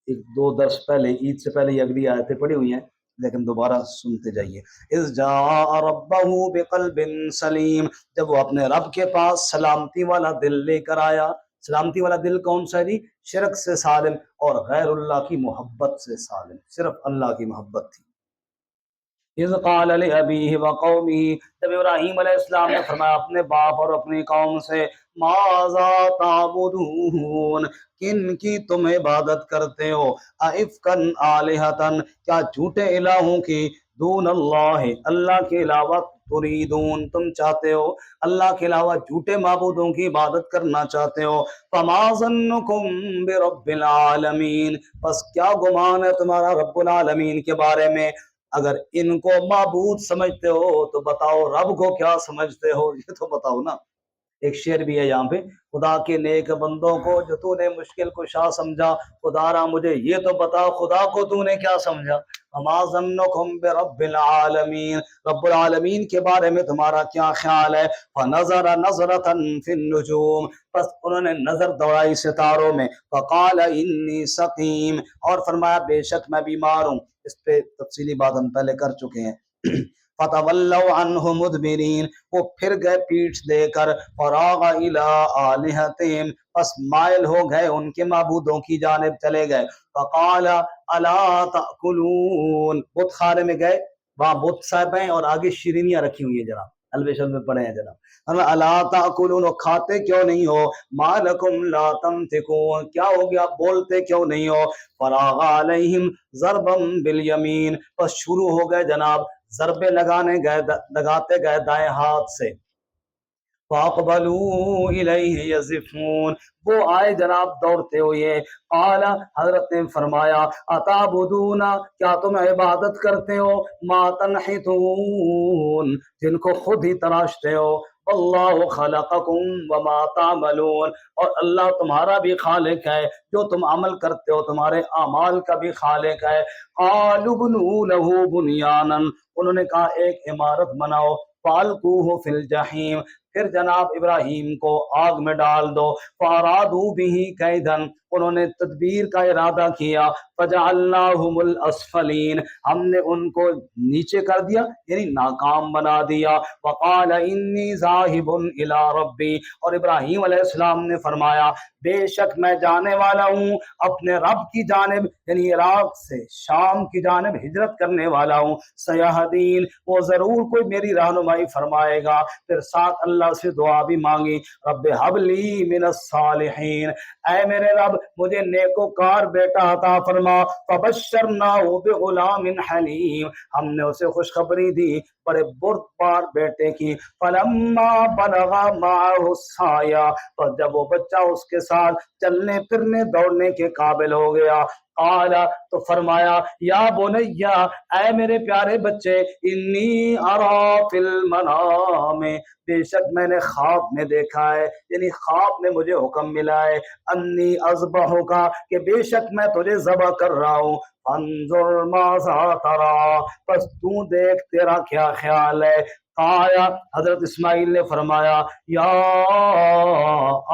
Speaker 1: 1-2 درس پہلے عید سے پہلے یہ اگلی آیتیں پڑھی ہوئی ہیں، لیکن دوبارہ سنتے جائیے. اذ جاء ربہ بقلب سلیم، جب وہ اپنے رب کے پاس سلامتی والا دل لے کر آیا. سلامتی والا دل کون سا ہے جی؟ شرک سے سالم اور غیر اللہ کی محبت سے سالم، صرف اللہ کی محبت تھی. اذ قال لأبیہ وقومہ، جب ابراہیم علیہ السلام نے فرمایا اپنے باپ اور اپنی قوم سے، ماذا تعبدون، کن کی تم عبادت کرتے ہو؟ ائفکا آلہۃ، کیا جھوٹے الہوں کی، دون اللہ، اللہ کے علاوہ، تریدون تم چاہتے ہو، اللہ کے علاوہ جھوٹے معبودوں کی عبادت کرنا چاہتے ہو. فما ظنکم برب العالمین، بس کیا گمان ہے تمہارا رب العالمین کے بارے میں؟ اگر ان کو معبود سمجھتے ہو تو بتاؤ رب کو کیا سمجھتے ہو، یہ تو بتاؤ نا. ایک شعر بھی ہے یہاں پہ، خدا کے نیک بندوں کو جو تو نے مشکل کشا سمجھا، خدا مجھے یہ تو بتا خدا کو تو نے کیا سمجھا؟ وما ظنکم برب العالمین، رب العالمین کے بارے میں تمہارا کیا خیال ہے؟ فنظر نظرۃ فی النجوم، بس انہوں نے نظر دوڑائی ستاروں میں، فقال انی سقیم، اور فرمایا بے شک میں بیمار ہوں۔ اس پہ تفصیلی بات ہم پہلے کر چکے ہیں۔ فتولوا عنہ مدبرین، وہ پھر گئے پیٹھ دے کر، فراغ الی آلہتہم، پس مائل ہو گئے ان کے معبودوں کی جانب چلے گئے۔ فقال الا تأکلون، بت خانے میں گئے، وہاں بت صاحب ہیں اور آگے شیرینیاں رکھی ہوئی ہیں جناب، الویشن میں پڑے ہیں جناب، الا تأکلون، کھاتے کیوں نہیں ہو؟ ما لکم لا تنطقون، کیا ہو گیا بولتے کیوں نہیں ہو؟ فراغ علیہم ضربا بالیمین، پس شروع ہو گئے جناب ضربے لگاتے گئے دائیں ہاتھ سے۔ فاقبلوا الیہ یزفون، وہ آئے جناب دوڑتے ہوئے۔ قال، حضرت نے فرمایا اتعبدون، کیا تم عبادت کرتے ہو؟ ما تنحتون، جن کو خود ہی تراشتے ہو۔ اللہ خلقکم وما تعملون، اور اللہ تمہارا بھی خالق ہے، جو تم عمل کرتے ہو تمہارے اعمال کا بھی خالق ہے۔ قالوا بنوا لہ بنیانا، انہوں نے کہا ایک عمارت بناؤ، فالقوہ فی الجحیم، پھر جناب ابراہیم کو آگ میں ڈال دو۔ فارادوا بہ کیدا، انہوں نے تدبیر کا ارادہ کیا۔ فجعلناہم الاسفلین، ہم نے ان کو نیچے کر دیا یعنی ناکام بنا دیا۔ وقال انی ذاہب الی ربی، اور ابراہیم علیہ السلام نے فرمایا بے شک میں جانے والا ہوں اپنے رب کی جانب، یعنی عراق سے شام کی جانب ہجرت کرنے والا ہوں۔ سیہدین، وہ ضرور کوئی میری رہنمائی فرمائے گا۔ پھر ساتھ اللہ سے دعا بھی مانگی، رب حب لی من الصالحین، اے میرے رب مجھے نیکوکار بیٹا عطا فرما۔ فبشرناہ بغلام حلیم، ہم نے اسے خوشخبری دی بڑے بردبار بیٹے کی۔ فلما بلغ معہ السعی، تو جب وہ بچہ اس کے ساتھ چلنے پھرنے دوڑنے کے قابل ہو گیا، قال، تو فرمایا یا بنیا، اے میرے پیارے بچے، انی ارا فی المنام، بے شک میں نے خواب میں دیکھا ہے، یعنی خواب میں مجھے حکم ملا ہے، انی اذبحک، کہ بے شک میں تجھے ذبح کر رہا ہوں، انظر ماذا ترى، پس تو دیکھ تیرا کیا خیال ہے۔ آیا، حضرت اسماعیل نے فرمایا یا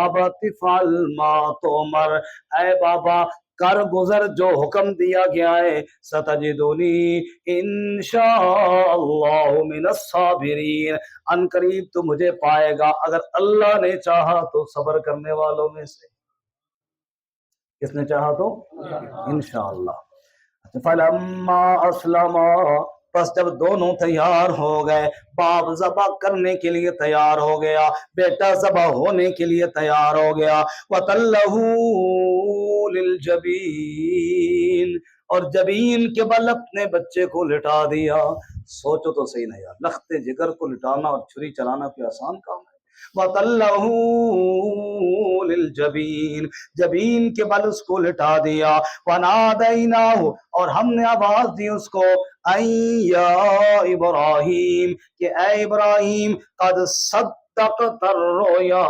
Speaker 1: ابت افعل ما تؤمر، اے بابا کر گزر جو حکم دیا گیا ہے، ستجدنی انشاء اللہ من الصابرین، ان قریب تو مجھے پائے گا اگر اللہ نے چاہا تو صبر کرنے والوں میں سے۔ کس نے چاہا تو؟ انشاءاللہ۔ فلما اسلما، پس جب دونوں تیار ہو گئے، باپ ذبح کرنے کے لیے تیار ہو گیا، بیٹا ذبح ہونے کے لیے تیار ہو گیا، وَتَلَّهُ لِلْجَبِينِ، اور جبین کے بل اپنے بچے کو لٹا دیا۔ سوچو تو صحیح نہیں یار، لخت جگر کو لٹانا اور چھری چلانا کوئی آسان کام ہے۔ وَتَلَّهُ لِلْجَبِينِ، جبین کے بل اس کو لٹا دیا۔ وَنَادَيْنَاهُ، اور ہم نے آواز دی اس کو، اَن یا ابراہیم، کہ اے ابراہیم، قد صدقت الرؤیا،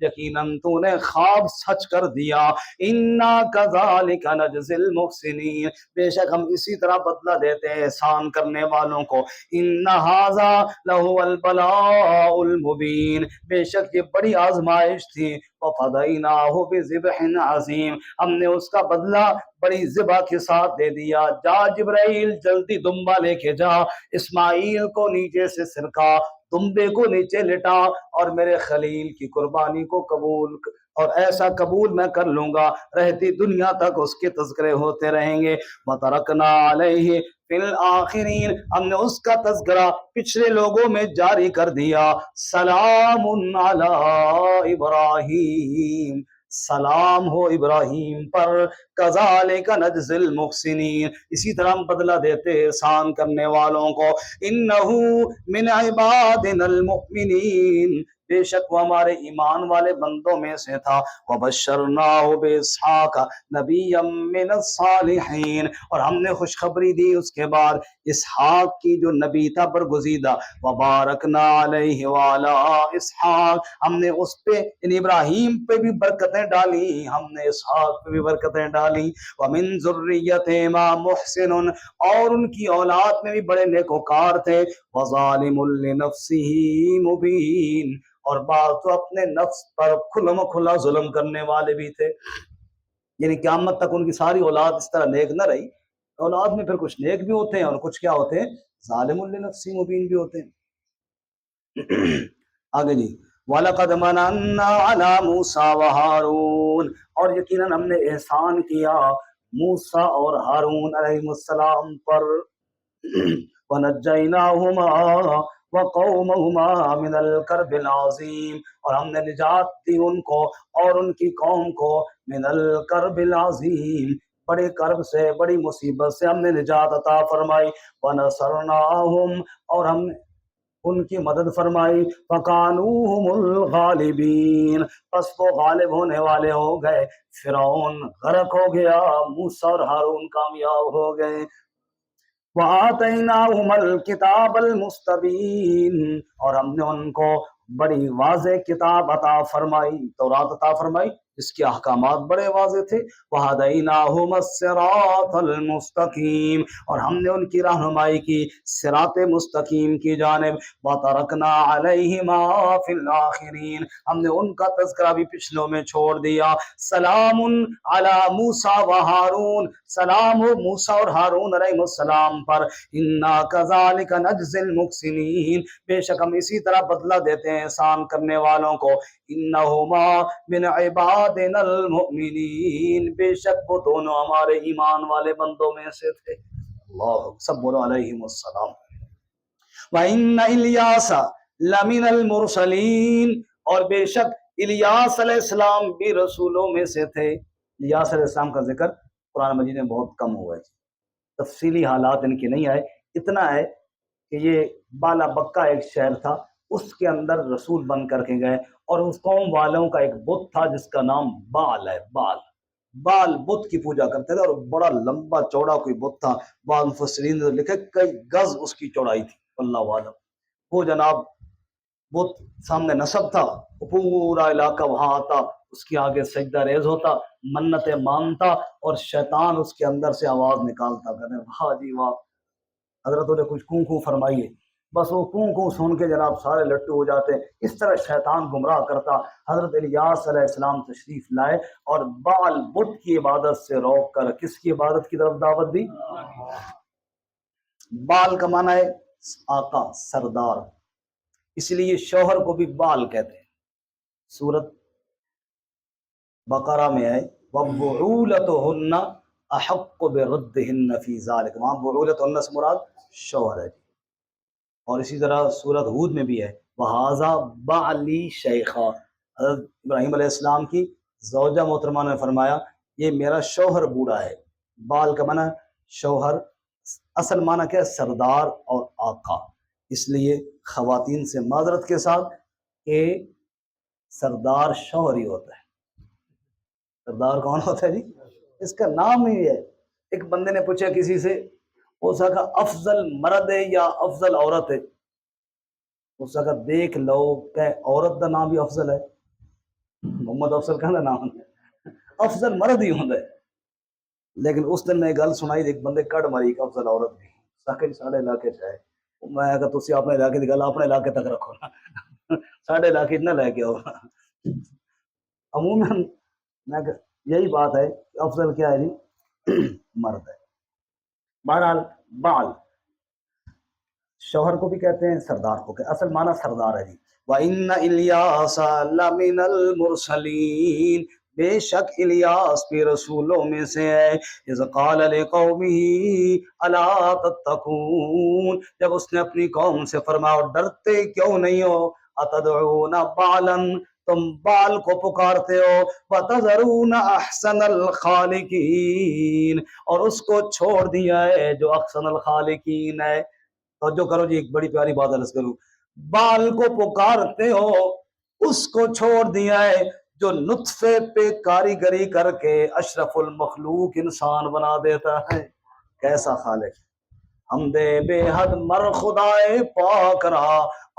Speaker 1: یقیناً تو نے خواب سچ کر دیا، انا کذالک نجزی المحسنین، بے شک ہم اسی طرح بدلہ دیتے ہیں احسان کرنے والوں کو، ان ھذا لہو البلاء المبین، بے شک یہ بڑی آزمائش تھی، وفدیناہ بذبح عظیم، ہم نے اس کا بدلہ بڑی ذبح کے ساتھ دے دیا۔ جا جبرائیل جلدی دمبا لے کے جا، اسماعیل کو نیچے سے سرکا، دمبے کو نیچے لٹا، اور میرے خلیل کی قربانی کو قبول، اور ایسا قبول میں کر لوں گا رہتی دنیا تک اس کے تذکرے ہوتے رہیں گے۔ وَتَرَكْنَا عَلَيْهِ فِي الْآخِرِينَ، ہم نے اس کا تذکرہ پچھلے لوگوں میں جاری کر دیا۔ سلام علی ابراہیم، سلام ہو ابراہیم پر، کذالک نجزی المحسنین، اسی طرح ہم بدلہ دیتے احسان کرنے والوں کو۔ انہ من عبادنا المؤمنین، بے شک وہ ہمارے ایمان والے بندوں میں سے تھا. وبشرناہ باسحاق نبیا من الصالحین، اور ہم نے خوشخبری دی اس کے بعد اسحاق کی جو نبی تھا برگزیدہ. وبارکنا علیہ وعلی اسحاق، ہم نے اس پہ یعنی ابراہیم پہ بھی برکتیں ڈالی، ہم نے اسحاق پہ بھی برکتیں ڈالی. ومن ذریتہما محسن، اور ان کی اولاد میں بھی بڑے نیکوکار تھے. وظالم لنفسہ مبین، اور بعض تو اپنے نفس پر کھلم کھلا ظلم کرنے والے بھی تھے. یعنی قیامت تک ان کی ساری اولاد اس طرح نیک نہ رہی. اولاد میں پھر کچھ نیک بھی ہوتے ہیں اور کچھ کیا ہوتے ہیں، ظالم لنفسہ مبین بھی ہوتے ہیں. آگے جی، وَلَقَدْ مَنَنَّا عَلَى مُوسَى وَهَارُونَ، اور یقیناً ہم نے احسان کیا موسیٰ اور ہارون علیہ السلام پر. وَنَجَّيْنَاهُمَا وَقَوْمَهُمَا مِنَ الْكَرْبِ الْعَظِيمِ، اور ہم نے نجات دی ان کو اور ان کی قوم کو من الکرب العظیم، بڑے کرب سے، بڑی مصیبت سے ہم نے نجات عطا فرمائی. وَنَصَرْنَاهُمْ، اور ہم نے ان کی مدد فرمائی. فَكَانُوا هُمُ الْغَالِبِينَ، پس وہ غالب ہونے والے ہو گئے. فرعون غرق ہو گیا، موسیٰ اور ہارون کامیاب ہو گئے. وَآتَيْنَاهُمَ الْكِتَابَ الْمُسْتَبِينَ، اور ہم نے ان کو بڑی واضح کتاب عطا فرمائی، تورات عطا فرمائی جس کے احکامات بڑے واضح تھے. وَهَدَيْنَاهُمَ الصِّرَاطَ الْمُسْتَقِيمَ، اور ہم نے ان کی رہنمائی کی صراط مستقیم کی جانب. وَتَرَكْنَا عَلَيْهِمَا فِي الْآخِرِينَ، ہم نے ان کا تذکرہ بھی پچھلوں میں چھوڑ دیا. سلام علی موسیٰ و ہارون، سلام ہو موسیٰ اور ہارون علیہ السلام پر. انا کذالک نجزی المحسنین، بے شک ہم اسی طرح بدلہ دیتے ہیں احسان کرنے والوں کو. انہما من عبادنا المؤمنین، بے شک وہ دونوں ہمارے ایمان والے بندوں میں سے تھے. اللہ سب بولو علیہم السلام. وَإِنَّ إِلْيَاسَ لَمِنَ الْمُرْسَلِينَ، اور بے شک الیاس علیہ السلام بھی رسولوں میں سے تھے. الیاس علیہ السلام کا ذکر قرآن مجید میں بہت کم ہوا ہے، تفصیلی حالات ان کے نہیں آئے. اتنا ہے کہ یہ بالا بکا ایک شہر تھا، اس کے اندر رسول بن کر کے گئے، اور اس قوم والوں کا ایک بت تھا جس کا نام بال ہے. بال بت کی پوجا کرتے تھے، اور بڑا لمبا چوڑا کوئی بت تھا. بعض مفسرین نے لکھے کئی گز اس کی چوڑائی تھی، اللہ عالم. وہ جناب بت سامنے نصب تھا، پورا علاقہ وہاں آتا، اس کے آگے سجدہ ریز ہوتا، منتیں مانتا، اور شیطان اس کے اندر سے آواز نکالتا، کہتے واہ جی واہ، حضرتوں نے کچھ کوں کوں فرمائیے. بس وہ کوں کوں سن کے جناب سارے لٹو ہو جاتے. اس طرح شیطان گمراہ کرتا. حضرت الیاس علیہ السلام تشریف لائے اور بال بت کی عبادت سے روک کر کس کی عبادت کی طرف دعوت دی؟ بال کا معنی ہے آقا، سردار، اس لیے شوہر کو بھی بال کہتے ہیں. سورت بقرہ میں ہے وَبُعُولَتُهُنَّ أَحَقُّ بِرَدِّهِنَّ فِي ذَلِكَ، وہاں بعولتهن سے مراد شوہر ہے. اور اسی طرح سورت ہود میں بھی ہے وَهَذَا بَعْلِي شَيْخًا، حضرت ابراہیم علیہ السلام کی زوجہ محترمہ نے فرمایا یہ میرا شوہر بوڑھا ہے. بال کا معنی شوہر، اصل معنی کیا ہے؟ سردار اور آقا. اس لیے خواتین سے معذرت کے ساتھ کہ سردار شوہر ہی ہوتا ہے. سردار کون ہوتا ہے جی؟ اس کا نام ہی ہے. ایک بندے نے پوچھا کسی سے، اس کا افضل مرد ہے یا افضل عورت ہے؟ اس کا دیکھ لو کہ عورت کا نام بھی افضل ہے، محمد افضل کا نام ہے، افضل مرد ہی ہوتا ہے. لیکن اس دن میں گل سنائی، ایک بندے کڑ ماری ایک افضل عورت بھی ساکے ساڑھے علاقے چاہے. میں کہا تسی اپنے علاقے کی گل اپنے علاقے تک رکھو نا، ساڑھے علاقے نہ لے کے آؤ. عموماً میں یہی بات ہے، افضل کیا ہے جی؟ مرد ہے. بہرحال بال شوہر کو بھی کہتے ہیں، سردار کو کہتے ہیں، اصل معنی سردار ہے جی. وَإِنَّ إِلْيَاسَ لَمِنَ الْمُرْسَلِينَ، بے شک الیاس بھی رسولوں میں سے ہے. اذ قال لقومه الا تتقون، جب اس نے اپنی قوم سے فرمایا ڈرتے کیوں نہیں ہو؟ اتدعون بالا، تم بال کو پکارتے ہو، وتذرون احسن الخالقین، اور اس کو چھوڑ دیا ہے جو احسن الخالقین ہے. توجہ کرو جی، ایک بڑی پیاری بات عرض کروں. بال کو پکارتے ہو اس کو چھوڑ دیا ہے جو نطفے پہ کاریگری کر کے اشرف المخلوق انسان بنا دیتا ہے. کیسا خالق. حمدے بے حد مر خدائے پاک را،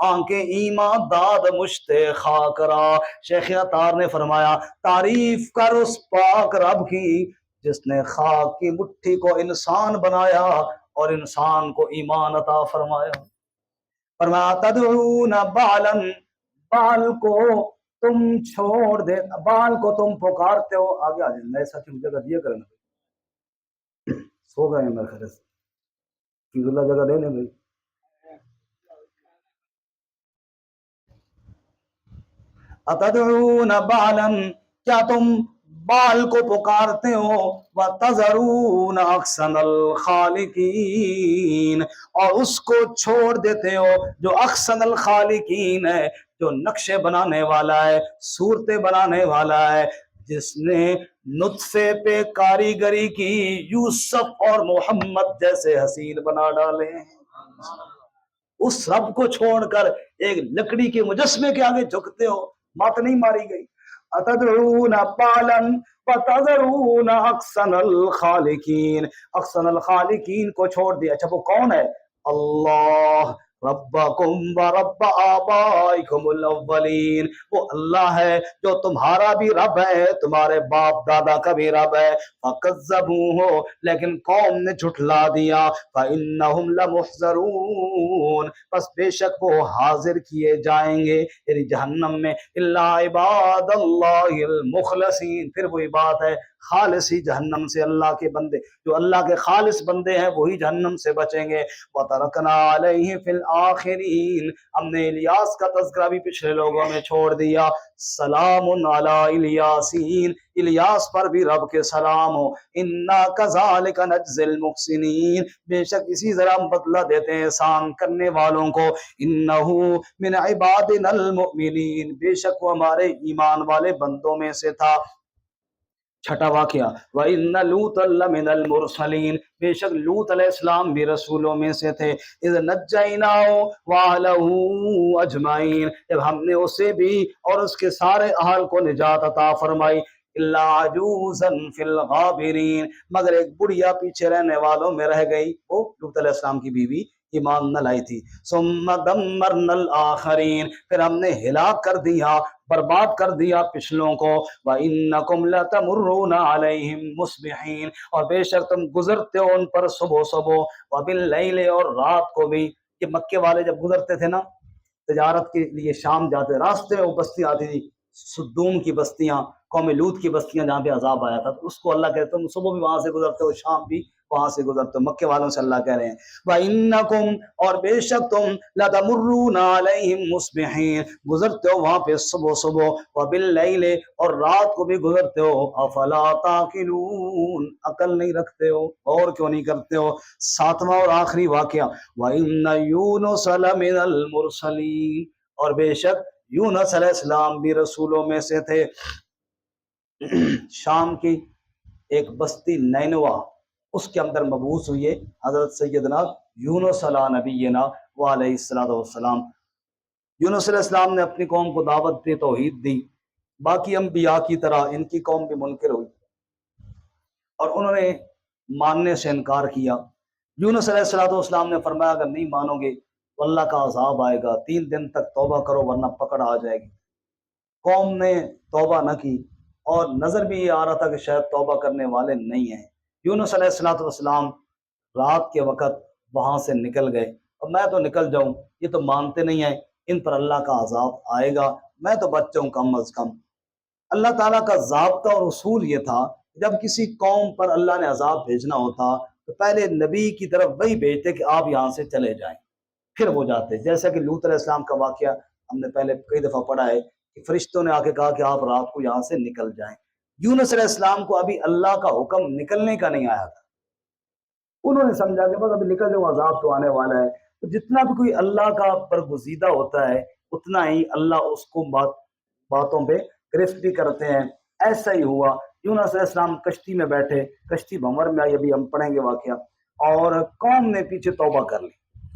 Speaker 1: آنکھیں ایمان داد مشتے خاک را. شیخ عطار نے فرمایا تعریف کر اس پاک رب کی جس نے خاک کی مٹھی کو انسان بنایا اور انسان کو ایمان عطا فرمایا. فرمایا تدعون بالا، بال کو تم چھوڑ دے، بال کو تم پکارتے ہو. آگے آ جائیں، نئے ساتھی جگہ دیا کریں. سو گئے ہیں میرے خیال سے. فیض اللہ جگہ دے لیں بھائی. اتدعون بالا، کیا تم بال کو پکارتے ہو، وتذرون احسن الخالقین، اور اس کو چھوڑ دیتے ہو جو احسن الخالقین ہے، جو نقشے بنانے والا ہے، صورتیں بنانے والا ہے، جس نے نطفے پہ کاریگری کی یوسف اور محمد جیسے حسین بنا ڈالے ہیں. اس رب کو چھوڑ کر ایک لکڑی کے مجسمے کے آگے جھکتے ہو. مات نہیں ماری گئی. اتدعون بالا وتذرون احسن الخالقین، احسن الخالقین کو چھوڑ دیا. اچھا وہ کون ہے؟ اللہ ربکم ورب آبائکم الاولین، وہ اللہ ہے جو تمہارا بھی رب ہے، تمہارے باپ دادا کا بھی رب ہے. فکذبوہ، لیکن قوم نے جھٹلا دیا. فانہم لمحضرون، بس بے شک وہ حاضر کیے جائیں گے یعنی جہنم میں. الا عباد اللہ المخلصین، پھر وہی بات ہے خالص ہی جہنم سے، اللہ کے بندے جو اللہ کے خالص بندے ہیں وہی جہنم سے بچیں گے. وَتَرَكْنَا عَلَيْهِ فِي الْآخِرِينَ، ہم نے الیاس کا تذکرہ بھی پچھلے لوگوں میں چھوڑ دیا. سلام علی الیاسین، الیاس پر بھی رب کے سلام ہو. انا کذالک نجزی المحسنین، بے شک اسی طرح ہم بدلہ دیتے ہیں احسان کرنے والوں کو. انہو من عبادنا المؤمنین، بے شک وہ ہمارے ایمان والے بندوں میں سے تھا. چھٹا واقعہ وَإِنَّ لُوطًا لَّمِنَ الْمُرْسَلِينَ، بے شک لوط علیہ السلام بھی رسولوں میں سے تھے. اذ نجیناہ وَأَهْلَهُ اجمعین، جب ہم نے اسے بھی اور اس کے سارے اہل کو نجات عطا فرمائی. الا عجوزا فی الغابرین، مگر ایک بڑھیا پیچھے رہنے والوں میں رہ گئی، وہ لوط علیہ السلام کی بیوی ایمان نہ لائی تھی. ثم دمرنا الآخرین، پھر ہم نے ہلاک کر دیا، برباد کر دیا پچھلوں کو. وَإِنَّكُمْ لَتَمُرُّونَ عَلَيْهِمْ مُصْبِحِينَ، اور بے شک تم گزرتے ہو ان پر صبح صبح. وَبِاللَّيْلِ، اور رات کو بھی. یہ مکے والے جب گزرتے تھے نا تجارت کے لیے شام جاتے، راستے میں وہ بستی آتی تھی، سدوم کی بستیاں، قوم لوط کی بستیاں جہاں پہ عذاب آیا تھا، تو اس کو اللہ کہتے تم صبح بھی وہاں سے گزرتے ہو، شام بھی وہاں سے گزرتے ہو. مکے والوں سے اللہ کہہ رہے ہیں وَإِنَّكُمْ، اور بے شک تم لَتَمُرُّونَ عَلَيْهِمْ مُصْبِحِينَ، گزرتے ہو وہاں پہ صبح صبح. وَبِاللَّيْلِ، اور رات کو بھی گزرتے ہو. أَفَلَا تَعْقِلُونَ، عقل نہیں رکھتے ہو، اور کیوں نہیں کرتے ہو. ساتواں اور آخری واقعہ وَإِنَّ يُونُسَ لَمِنَ الْمُرْسَلِينَ، اور بے شک یونس علیہ السلام بھی رسولوں میں سے تھے. شام کی ایک بستی نینوا، اس کے اندر مبعوث ہوئے حضرت سیدنا یونس علی نبینا وعلیہ الصلوۃ والسلام. یونس علیہ السلام نے اپنی قوم کو دعوت دی، توحید دی. باقی انبیاء کی طرح ان کی قوم بھی منکر ہوئی اور انہوں نے ماننے سے انکار کیا. یونس علیہ الصلوۃ والسلام نے فرمایا اگر نہیں مانو گے تو اللہ کا عذاب آئے گا، 3 دن تک توبہ کرو ورنہ پکڑ آ جائے گی. قوم نے توبہ نہ کی اور نظر بھی یہ آ رہا تھا کہ شاید توبہ کرنے والے نہیں ہیں. یونس علیہ الصلوۃ والسلام رات کے وقت وہاں سے نکل گئے. اور میں تو نکل جاؤں، یہ تو مانتے نہیں ہیں، ان پر اللہ کا عذاب آئے گا، میں تو بچ جاؤں کم از کم. اللہ تعالیٰ کا ضابطہ اور اصول یہ تھا جب کسی قوم پر اللہ نے عذاب بھیجنا ہوتا تو پہلے نبی کی طرف وہی بھیجتے کہ آپ یہاں سے چلے جائیں، پھر وہ جاتے. جیسا کہ لوط علیہ السلام کا واقعہ ہم نے پہلے کئی دفعہ پڑھا ہے کہ فرشتوں نے آ کے کہا کہ آپ رات کو یہاں سے نکل جائیں. یونس علیہ السلام کو ابھی اللہ کا حکم نکلنے کا نہیں آیا تھا، انہوں نے سمجھا کہ بس ابھی نکل جاؤں، عذاب تو آنے والا ہے. تو جتنا بھی کوئی اللہ کا برگزیدہ ہوتا ہے اتنا ہی اللہ اس کو باتوں پہ گرفت بھی کرتے ہیں. ایسا ہی ہوا. یونس علیہ السلام کشتی میں بیٹھے، کشتی بھنور میں آئی، ابھی ہم پڑھیں گے واقعہ، اور قوم نے پیچھے توبہ کر لی.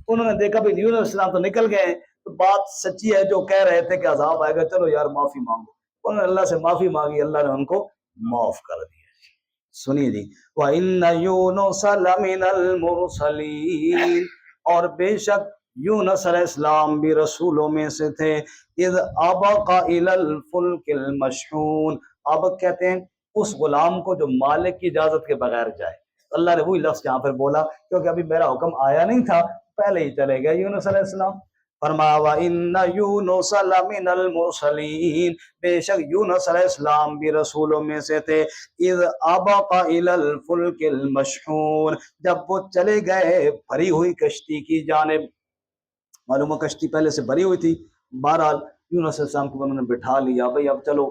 Speaker 1: انہوں نے دیکھا بھی یونس علیہ السلام تو نکل گئے، تو بات سچی ہے جو کہہ رہے تھے کہ عذاب آئے گا، چلو یار معافی مانگو، انہوں نے اللہ سے معافی مانگی، اللہ نے ان کو معاف کر دیا۔ سنیے جی، وَإِنَّ يُونُسَ لَمِنَ الْمُرْسَلِينَ، اور بے شک یونس علیہ السلام بھی رسولوں میں سے تھے۔ اذ ابق الى الفلك المشحون، ابق کہتے ہیں اس غلام کو جو مالک کی اجازت کے بغیر جائے۔ اللہ نے وہی لفظ یہاں پر بولا کیونکہ ابھی میرا حکم آیا نہیں تھا، پہلے ہی چلے گئے یونس علیہ السلام۔ فرمایا وَإِنَّ يُونُسَ لَمِنَ الْمُرْسَلِينَ، بے شک یونس علیہ السلام بھی رسولوں میں سے تھے۔ اذ ابق الى الفلك المشحون، جب وہ چلے گئے بھری ہوئی کشتی کی جانب، معلوم کشتی پہلے سے بھری ہوئی تھی، بہرحال یونس علیہ السلام کو انہوں نے بٹھا لیا، بھائی اب چلو،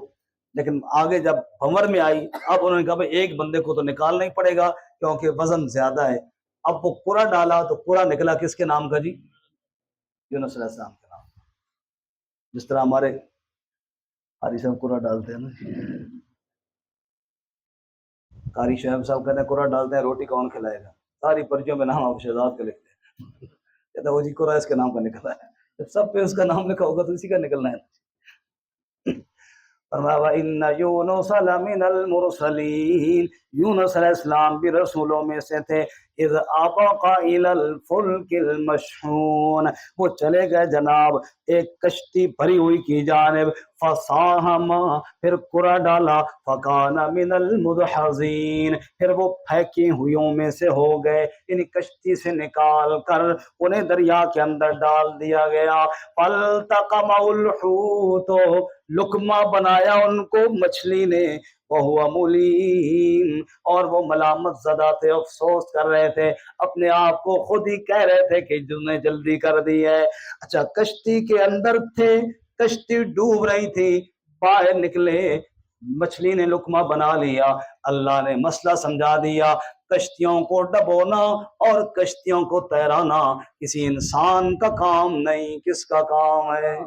Speaker 1: لیکن آگے جب بھنور میں آئی اب انہوں نے کہا بھائی ایک بندے کو تو نکالنا ہی پڑے گا کیونکہ وزن زیادہ ہے۔ اب وہ پورا ڈالا تو پورا نکلا کس کے نام کا جی؟ یونس علیہ السلام کے نام۔ جس طرح ہمارے قاری صاحب قرآن ڈالتے ہیں نا، قاری شعیب صاحب کہتے ہیں قرآن ڈالتے ہیں روٹی کون کھلائے گا، ساری پرچیوں میں نام آپ شہزاد کا لکھتے ہیں، کہتا ہے وہ جی قرآن اس کے نام کا نکلا ہے، جب سب پہ اس کا نام لکھا ہوگا تو اسی کا نکلنا ہے۔ فرمایا وَإِنَّ يُونُسَ لَمِنَ الْمُرْسَلِينَ، یونس علیہ السلام بھی رسولوں میں سے تھے۔ اذ ابق الى الفلك المشحون، وہ چلے گئے جناب ایک کشتی بھری ہوئی کی جانب، فساہم، پھر قرعہ ڈالا، فکان من المدحضین، پھر وہ پھینکی ہوئیوں میں سے ہو گئے، یعنی کشتی سے نکال کر انہیں دریا کے اندر ڈال دیا گیا۔ فالتقمہ الحوت، لقمہ بنایا ان کو مچھلی نے، وہو ملیم، اور وہ ملامت زدہ تھے، افسوس کر رہے تھے، اپنے آپ کو خود ہی کہہ رہے تھے کہ جن نے جلدی کر دی ہے۔ اچھا کشتی کے اندر تھے، کشتی ڈوب رہی تھی، باہر نکلے، مچھلی نے لقمہ بنا لیا، اللہ نے مسئلہ سمجھا دیا۔ کشتیوں کو ڈبونا اور کشتیوں کو تیرانا کسی انسان کا کام نہیں، کس کا کام ہے؟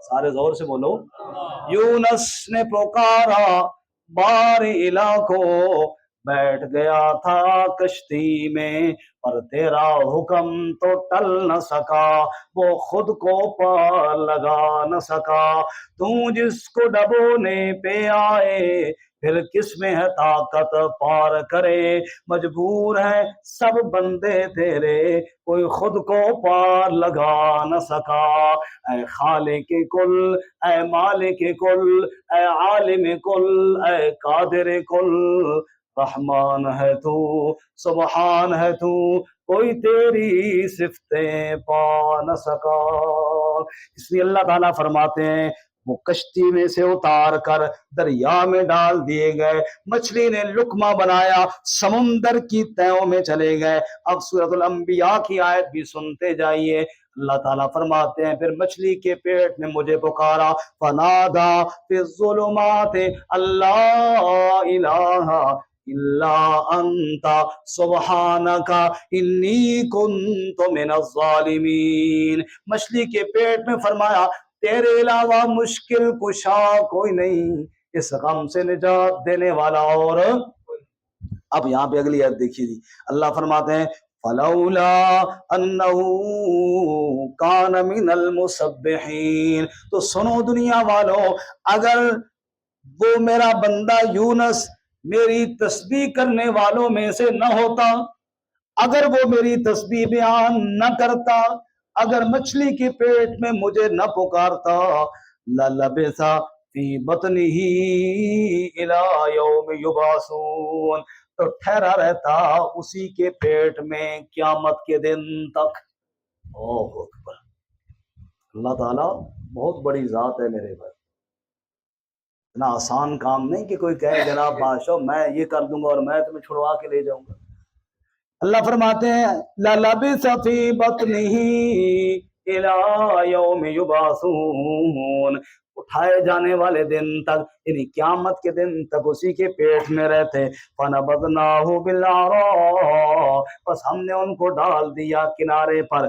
Speaker 1: سارے زور سے بولو۔ یونس نے پکارا بار الہ کو، بیٹھ گیا تھا کشتی میں، پر تیرا حکم تو ٹل نہ سکا، وہ خود کو پار لگا نہ سکا۔ تو جس کو ڈبونے پہ آئے، پھر کس میں ہے طاقت پار کرے، مجبور ہے سب بندے تیرے، کوئی خود کو پار لگا نہ سکا۔ اے خالق کل، اے مالک کل، اے عالم کل، اے قادر کل، رحمان ہے تو، سبحان ہے تو، کوئی تیری صفتیں پا نہ سکا۔ اس لیے اللہ تعالیٰ فرماتے ہیں وہ کشتی میں سے اتار کر دریا میں ڈال دیے گئے، مچھلی نے لقمہ بنایا، سمندر کی تہوں میں چلے گئے۔ اب سورۃ الانبیاء کی آیت بھی سنتے جائیے، اللہ تعالیٰ فرماتے ہیں پھر مچھلی کے پیٹ میں مجھے پکارا، فنادا فی الظلمات اللہ الہ الا انت سبحانک انی کنت من الظالمین۔ مچھلی کے پیٹ میں فرمایا تیرے علاوہ مشکل کشا کوئی نہیں، اس غم سے نجات دینے والا اور۔ اب یہاں پہ اگلی آیت دیکھیے جی، اللہ فرماتے ہیں فلولا انہ کان من المسبحین، تو سنو دنیا والو، اگر وہ میرا بندہ یونس میری تسبیح کرنے والوں میں سے نہ ہوتا، اگر وہ میری تسبیح بیان نہ کرتا، اگر مچھلی کے پیٹ میں مجھے نہ پکارتا، لَلَبِثَ فِي بَطْنِهِ إِلَى يَوْمِ يُبْعَثُونَ، تو ٹھہرا رہتا اسی کے پیٹ میں قیامت کے دن تک۔ اوہ اکبر، اللہ تعالیٰ بہت بڑی ذات ہے میرے بھائی، اتنا آسان کام نہیں کہ کوئی کہے جناب بادشاہ میں یہ کر دوں گا اور میں تمہیں چھڑوا کے لے جاؤں گا۔ اللہ فرماتے ہیں لَلَبِثَ فِي بَطْنِهِ إِلَى يَوْمِ يُبْعَثُونَ، اٹھائے جانے والے دن تک، یعنی قیامت کے دن تک اسی کے پیٹ میں رہتے۔ فَنَبَذْنَاهُ بِالْعَرَاءِ، بس ہم نے ان کو ڈال دیا کنارے پر،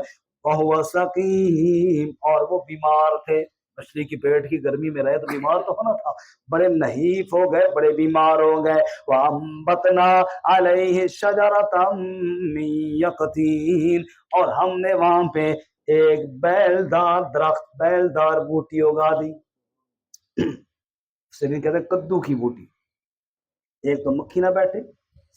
Speaker 1: وَهُوَ سَقِيمٌ، اور وہ بیمار تھے۔ مچھلی کی پیٹ کی گرمی میں رہے تو بیمار تو ہونا تھا، بڑے نحیف ہو گئے، بڑے بیمار ہو گئے۔ وَأَنبَتْنَا عَلَيْهِ شَجَرَةً مِّن يَقْطِينٍ، اور ہم نے وہاں پہ ایک بیلدار درخت، بیلدار بوٹی اگا دی، اسے بھی کہتے ہیں کدو کی بوٹی، ایک تو مکھی نہ بیٹھے،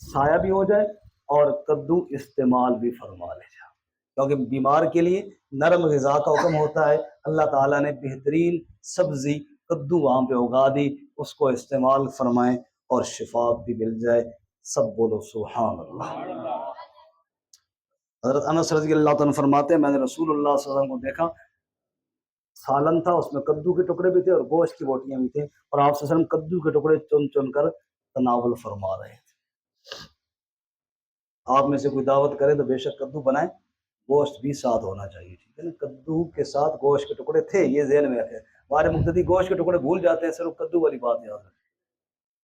Speaker 1: سایہ بھی ہو جائے، اور کدو استعمال بھی فرما لے جائے، کیونکہ بیمار کے لیے نرم غذا کا حکم ہوتا ہے۔ اللہ تعالیٰ نے بہترین سبزی کدو وہاں پہ اگا دی، اس کو استعمال فرمائیں اور شفا بھی مل جائے۔ سب بولو سبحان اللہ۔ حضرت انس رضی اللہ تعالیٰ فرماتے ہیں میں نے رسول اللہ صلی اللہ علیہ وسلم کو دیکھا، سالن تھا، اس میں کدو کے ٹکڑے بھی تھے اور گوشت کی بوٹیاں بھی تھیں، اور آپ صلی اللہ علیہ وسلم کدو کے ٹکڑے چن چن کر تناول فرما رہے تھے۔ آپ میں سے کوئی دعوت کرے تو بے شک کدو بنائیں، گوشت بھی ساتھ ہونا چاہیے، ٹھیک ہے نا؟ کدو کے ساتھ گوشت کے ٹکڑے تھے، یہ ذہن میں رکھے۔ ہمارے مقتدی گوشت کے ٹکڑے بھول جاتے ہیں، صرف کدو والی بات یاد رکھیں۔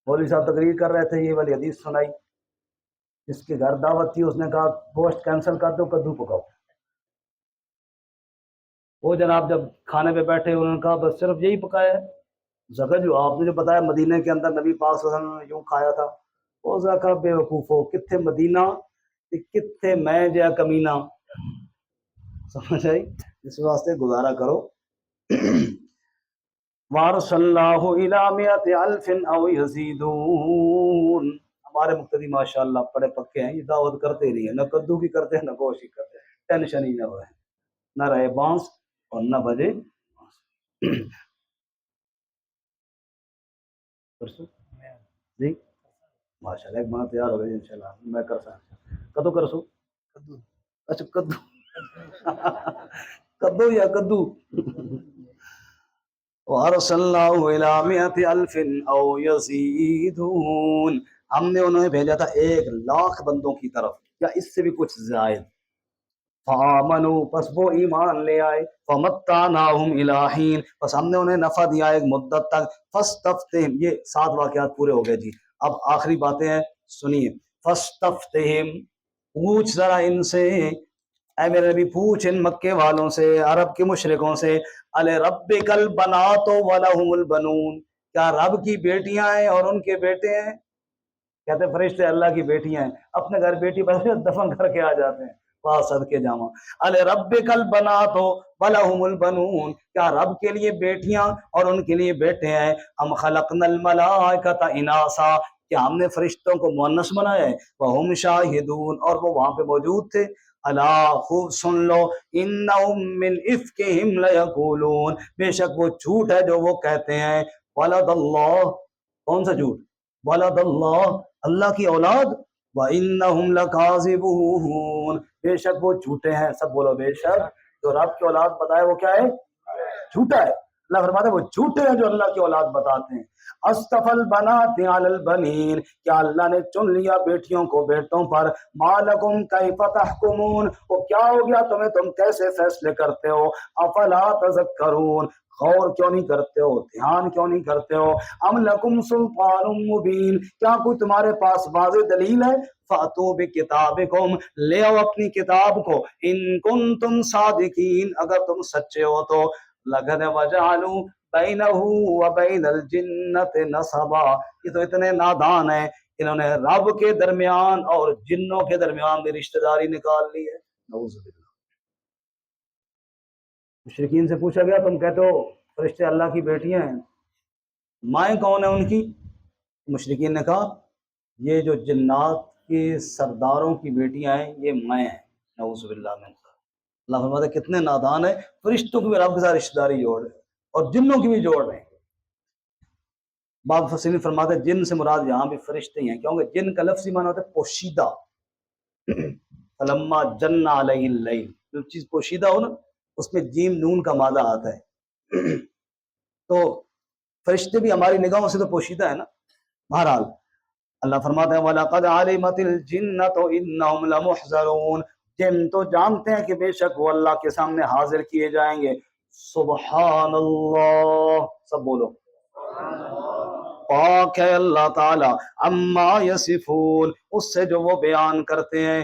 Speaker 1: مولوی صاحب تقریر کر رہے تھے، یہ والی حدیث سنائی، جس کے گھر دعوت تھی اس نے کہا گوشت کینسل کر دو، کدو پکاؤ۔ وہ جناب جب کھانے پہ بیٹھے انہوں نے کہا بس صرف یہی پکایا ہے۔ زکر جو آپ نے جو بتایا مدینہ کے اندر نبی پاک صلی اللہ علیہ وسلم نے یوں کھایا تھا، وہ زکر بے وقوفو، کتنے مدینہ کتنے میں جا کمینہ، سمجھ آئی؟ اس واسطے گزارا کرو۔ وَأَرْسَلَ اللَّهُ إِلَىٰ مِائَةِ أَلْفٍ أَوْ يَزِيدُونَ۔ ہمارے مقتدی ماشاءاللہ بڑے پکے ہیں، یہ دعوت کرتے ہی نہیں ہیں، نہ کدو کی کرتے ہیں نہ گوشت کی کرتے ہیں، ٹینشن ہی نہ ہوئے، نہ رہے بانس اور نہ بجے جی ماشاء اللہ، ایک بار تیار ہو گئی انشاءاللہ، میں کر سکتا کدو کر سو کدو، اچھا کدو کدو یا کدو۔ وَأَرْسَلَ اللَّهُ إِلَىٰ مِائَةِ أَلْفٍ أَوْ يَزِيدُونَ، ہم نے انہیں بھیجا تھا 1,00,000 بندوں کی طرف یا اس سے بھی کچھ زائد۔ فآمنوا، پس وہ ایمان لے آئے، فمتعناہم الی حین، پس ہم نے انہیں نفع دیا ایک مدت تک، فاستفتہم، یہ 7 واقعات پورے ہو گئے جی، اب آخری باتیں ہیں سنیے۔ فاستفتہم، پوچھ ذرا ان سے، اے میرے نبی پوچھ ان مکے والوں سے، عرب کے مشرکوں سے، الربک البنات ولہم البنون، کیا رب کی بیٹیاں ہیں اور ان کے بیٹے ہیں؟ کہتے فرشتے اللہ کی بیٹیاں ہیں، اپنے گھر بیٹی بس دفن کر کے آ جاتے ہیں، واہ صدقے جاواں۔ الربک البنات ولہم البنون، کیا رب کے لیے بیٹیاں اور ان کے لیے بیٹے ہیں؟ ام خلقنا الملائکۃ اناثا، کیا ہم نے فرشتوں کو مؤنث بنایا ہے؟ وہم شاہدون، اور وہ وہاں پہ موجود تھے۔ الا خوب سن لو، انہم من افکہم لیقولون، بے شک وہ جھوٹ ہے جو وہ کہتے ہیں، ولد اللہ، کون سا جھوٹ؟ ولد اللہ، اللہ کی اولاد، وَإِنَّهُمْ لَكَاذِبُونَ، بے شک وہ جھوٹے ہیں۔ سب بولو بے شک جو رب کی اولاد بتائے وہ کیا ہے؟ جھوٹا ہے۔ اللہ فرماتا ہے وہ جھوٹے ہیں جو اللہ کی اولاد بتاتے ہیں۔ اصطفى البنات علی البنین، کیا اللہ نے چن لیا بیٹیوں کو بیٹوں پر؟ ما لکم کیف تحکمون، وہ کیا ہو گیا تمہیں، تم کیسے فیصلے کرتے ہو؟ افلا تذکرون، غور کیوں نہیں کرتے ہو، دھیان کیوں نہیں کرتے ہو؟ ام لکم سلطان مبین، کیا کوئی تمہارے پاس واضح دلیل ہے؟ فاتو بکتابکم، لے آؤ اپنی کتاب کو، ان کنتم صادقین، اگر تم سچے ہو تو۔ لقد وجعلوا بینہ وبین الجنۃ نسبا، یہ تو اتنے نادان ہیں، انہوں نے رب کے درمیان اور جنوں کے درمیان بھی رشتہ داری نکال لی ہے، نعوذ باللہ۔ مشرکین سے پوچھا گیا تم کہتے ہو فرشتے اللہ کی بیٹیاں ہیں، مائیں کون ہیں ان کی؟ مشرکین نے کہا یہ جو جنات کے سرداروں کی بیٹیاں ہیں یہ مائیں ہیں، نعوذ باللہ من۔ اللہ فرماتا ہے کتنے نادان ہیں، فرشتوں کی بھی رب کے ساتھ رشتہ داری جوڑ رہے ہیں اور جنوں کی بھی جوڑ رہے ہیں۔ بعض مفسرین فرماتے ہیں جن سے مراد یہاں بھی فرشتے ہیں، کیونکہ جن کا لفظی معنی ہوتا ہے پوشیدہ، فلما جن علیہ اللیل، جو چیز پوشیدہ ہو نا اس میں جیم نون کا مادہ آتا ہے، تو فرشتے بھی ہماری نگاہوں سے تو پوشیدہ ہے نا۔ بہرحال اللہ فرماتا ہے وَلَقَدْ عَلِمَتِ الْجِنَّةُ إِنَّهُمْ لَمُحْضَرُونَ، جن تو جانتے ہیں کہ بے شک وہ اللہ کے سامنے حاضر کیے جائیں گے۔ سبحان اللہ، سب بولو پاک ہے اللہ تعالی، اما یصفون، اس سے جو وہ بیان کرتے ہیں،